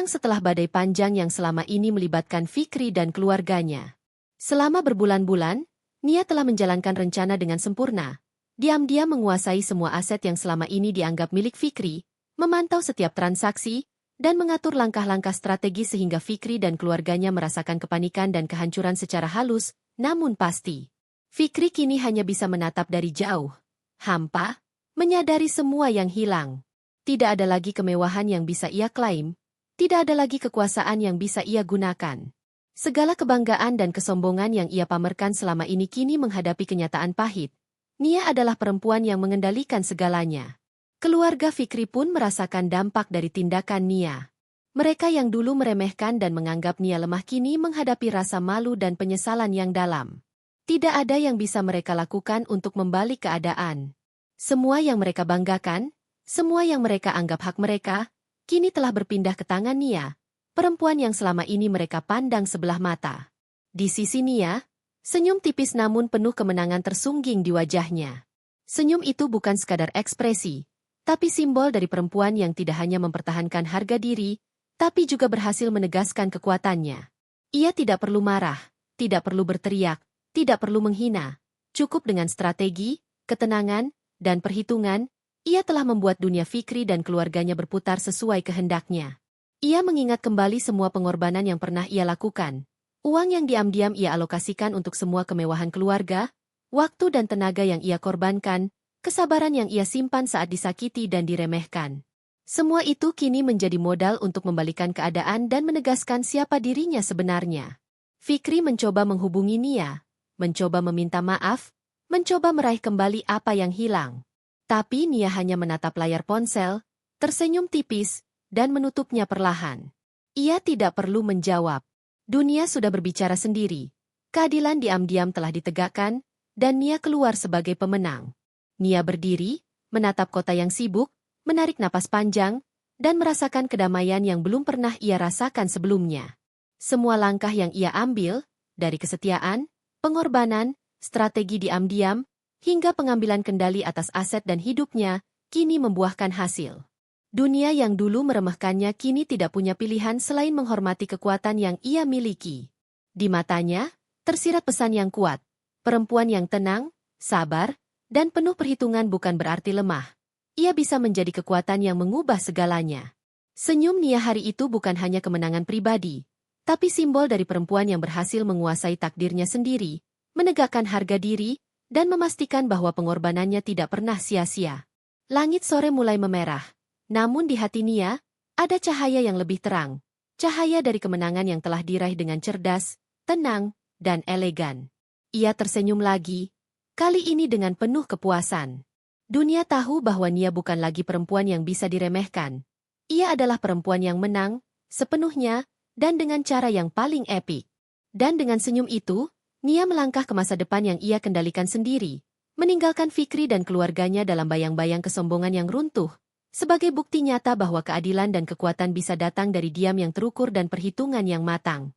setelah badai panjang yang selama ini melibatkan Fikri dan keluarganya. Selama berbulan-bulan, Nia telah menjalankan rencana dengan sempurna. Diam-diam menguasai semua aset yang selama ini dianggap milik Fikri, memantau setiap transaksi, dan mengatur langkah-langkah strategis sehingga Fikri dan keluarganya merasakan kepanikan dan kehancuran secara halus, namun pasti. Fikri kini hanya bisa menatap dari jauh, hampa, menyadari semua yang hilang. Tidak ada lagi kemewahan yang bisa ia klaim, tidak ada lagi kekuasaan yang bisa ia gunakan. Segala kebanggaan dan kesombongan yang ia pamerkan selama ini kini menghadapi kenyataan pahit. Nia adalah perempuan yang mengendalikan segalanya. Keluarga Fikri pun merasakan dampak dari tindakan Nia. Mereka yang dulu meremehkan dan menganggap Nia lemah kini menghadapi rasa malu dan penyesalan yang dalam. Tidak ada yang bisa mereka lakukan untuk membalik keadaan. Semua yang mereka banggakan, semua yang mereka anggap hak mereka, kini telah berpindah ke tangan Nia, perempuan yang selama ini mereka pandang sebelah mata. Di sisi Nia, senyum tipis namun penuh kemenangan tersungging di wajahnya. Senyum itu bukan sekadar ekspresi, tapi simbol dari perempuan yang tidak hanya mempertahankan harga diri, tapi juga berhasil menegaskan kekuatannya. Ia tidak perlu marah, tidak perlu berteriak, tidak perlu menghina. Cukup dengan strategi, ketenangan, dan perhitungan, ia telah membuat dunia Fikri dan keluarganya berputar sesuai kehendaknya. Ia mengingat kembali semua pengorbanan yang pernah ia lakukan. Uang yang diam-diam ia alokasikan untuk semua kemewahan keluarga, waktu dan tenaga yang ia korbankan, kesabaran yang ia simpan saat disakiti dan diremehkan. Semua itu kini menjadi modal untuk membalikan keadaan dan menegaskan siapa dirinya sebenarnya. Fikri mencoba menghubungi Nia, mencoba meminta maaf, mencoba meraih kembali apa yang hilang. Tapi Nia hanya menatap layar ponsel, tersenyum tipis, dan menutupnya perlahan. Ia tidak perlu menjawab. Dunia sudah berbicara sendiri. Keadilan diam-diam telah ditegakkan, dan Nia keluar sebagai pemenang. Nia berdiri, menatap kota yang sibuk, menarik napas panjang, dan merasakan kedamaian yang belum pernah ia rasakan sebelumnya. Semua langkah yang ia ambil, dari kesetiaan, pengorbanan, strategi diam-diam, hingga pengambilan kendali atas aset dan hidupnya, kini membuahkan hasil. Dunia yang dulu meremehkannya kini tidak punya pilihan selain menghormati kekuatan yang ia miliki. Di matanya, tersirat pesan yang kuat. Perempuan yang tenang, sabar, dan penuh perhitungan bukan berarti lemah. Ia bisa menjadi kekuatan yang mengubah segalanya. Senyum Nia hari itu bukan hanya kemenangan pribadi, tapi simbol dari perempuan yang berhasil menguasai takdirnya sendiri, menegakkan harga diri, dan memastikan bahwa pengorbanannya tidak pernah sia-sia. Langit sore mulai memerah, namun di hati Nia, ada cahaya yang lebih terang, cahaya dari kemenangan yang telah diraih dengan cerdas, tenang, dan elegan. Ia tersenyum lagi, kali ini dengan penuh kepuasan. Dunia tahu bahwa Nia bukan lagi perempuan yang bisa diremehkan. Ia adalah perempuan yang menang, sepenuhnya, dan dengan cara yang paling epik. Dan dengan senyum itu, Nia melangkah ke masa depan yang ia kendalikan sendiri, meninggalkan Fikri dan keluarganya dalam bayang-bayang kesombongan yang runtuh, sebagai bukti nyata bahwa keadilan dan kekuatan bisa datang dari diam yang terukur dan perhitungan yang matang.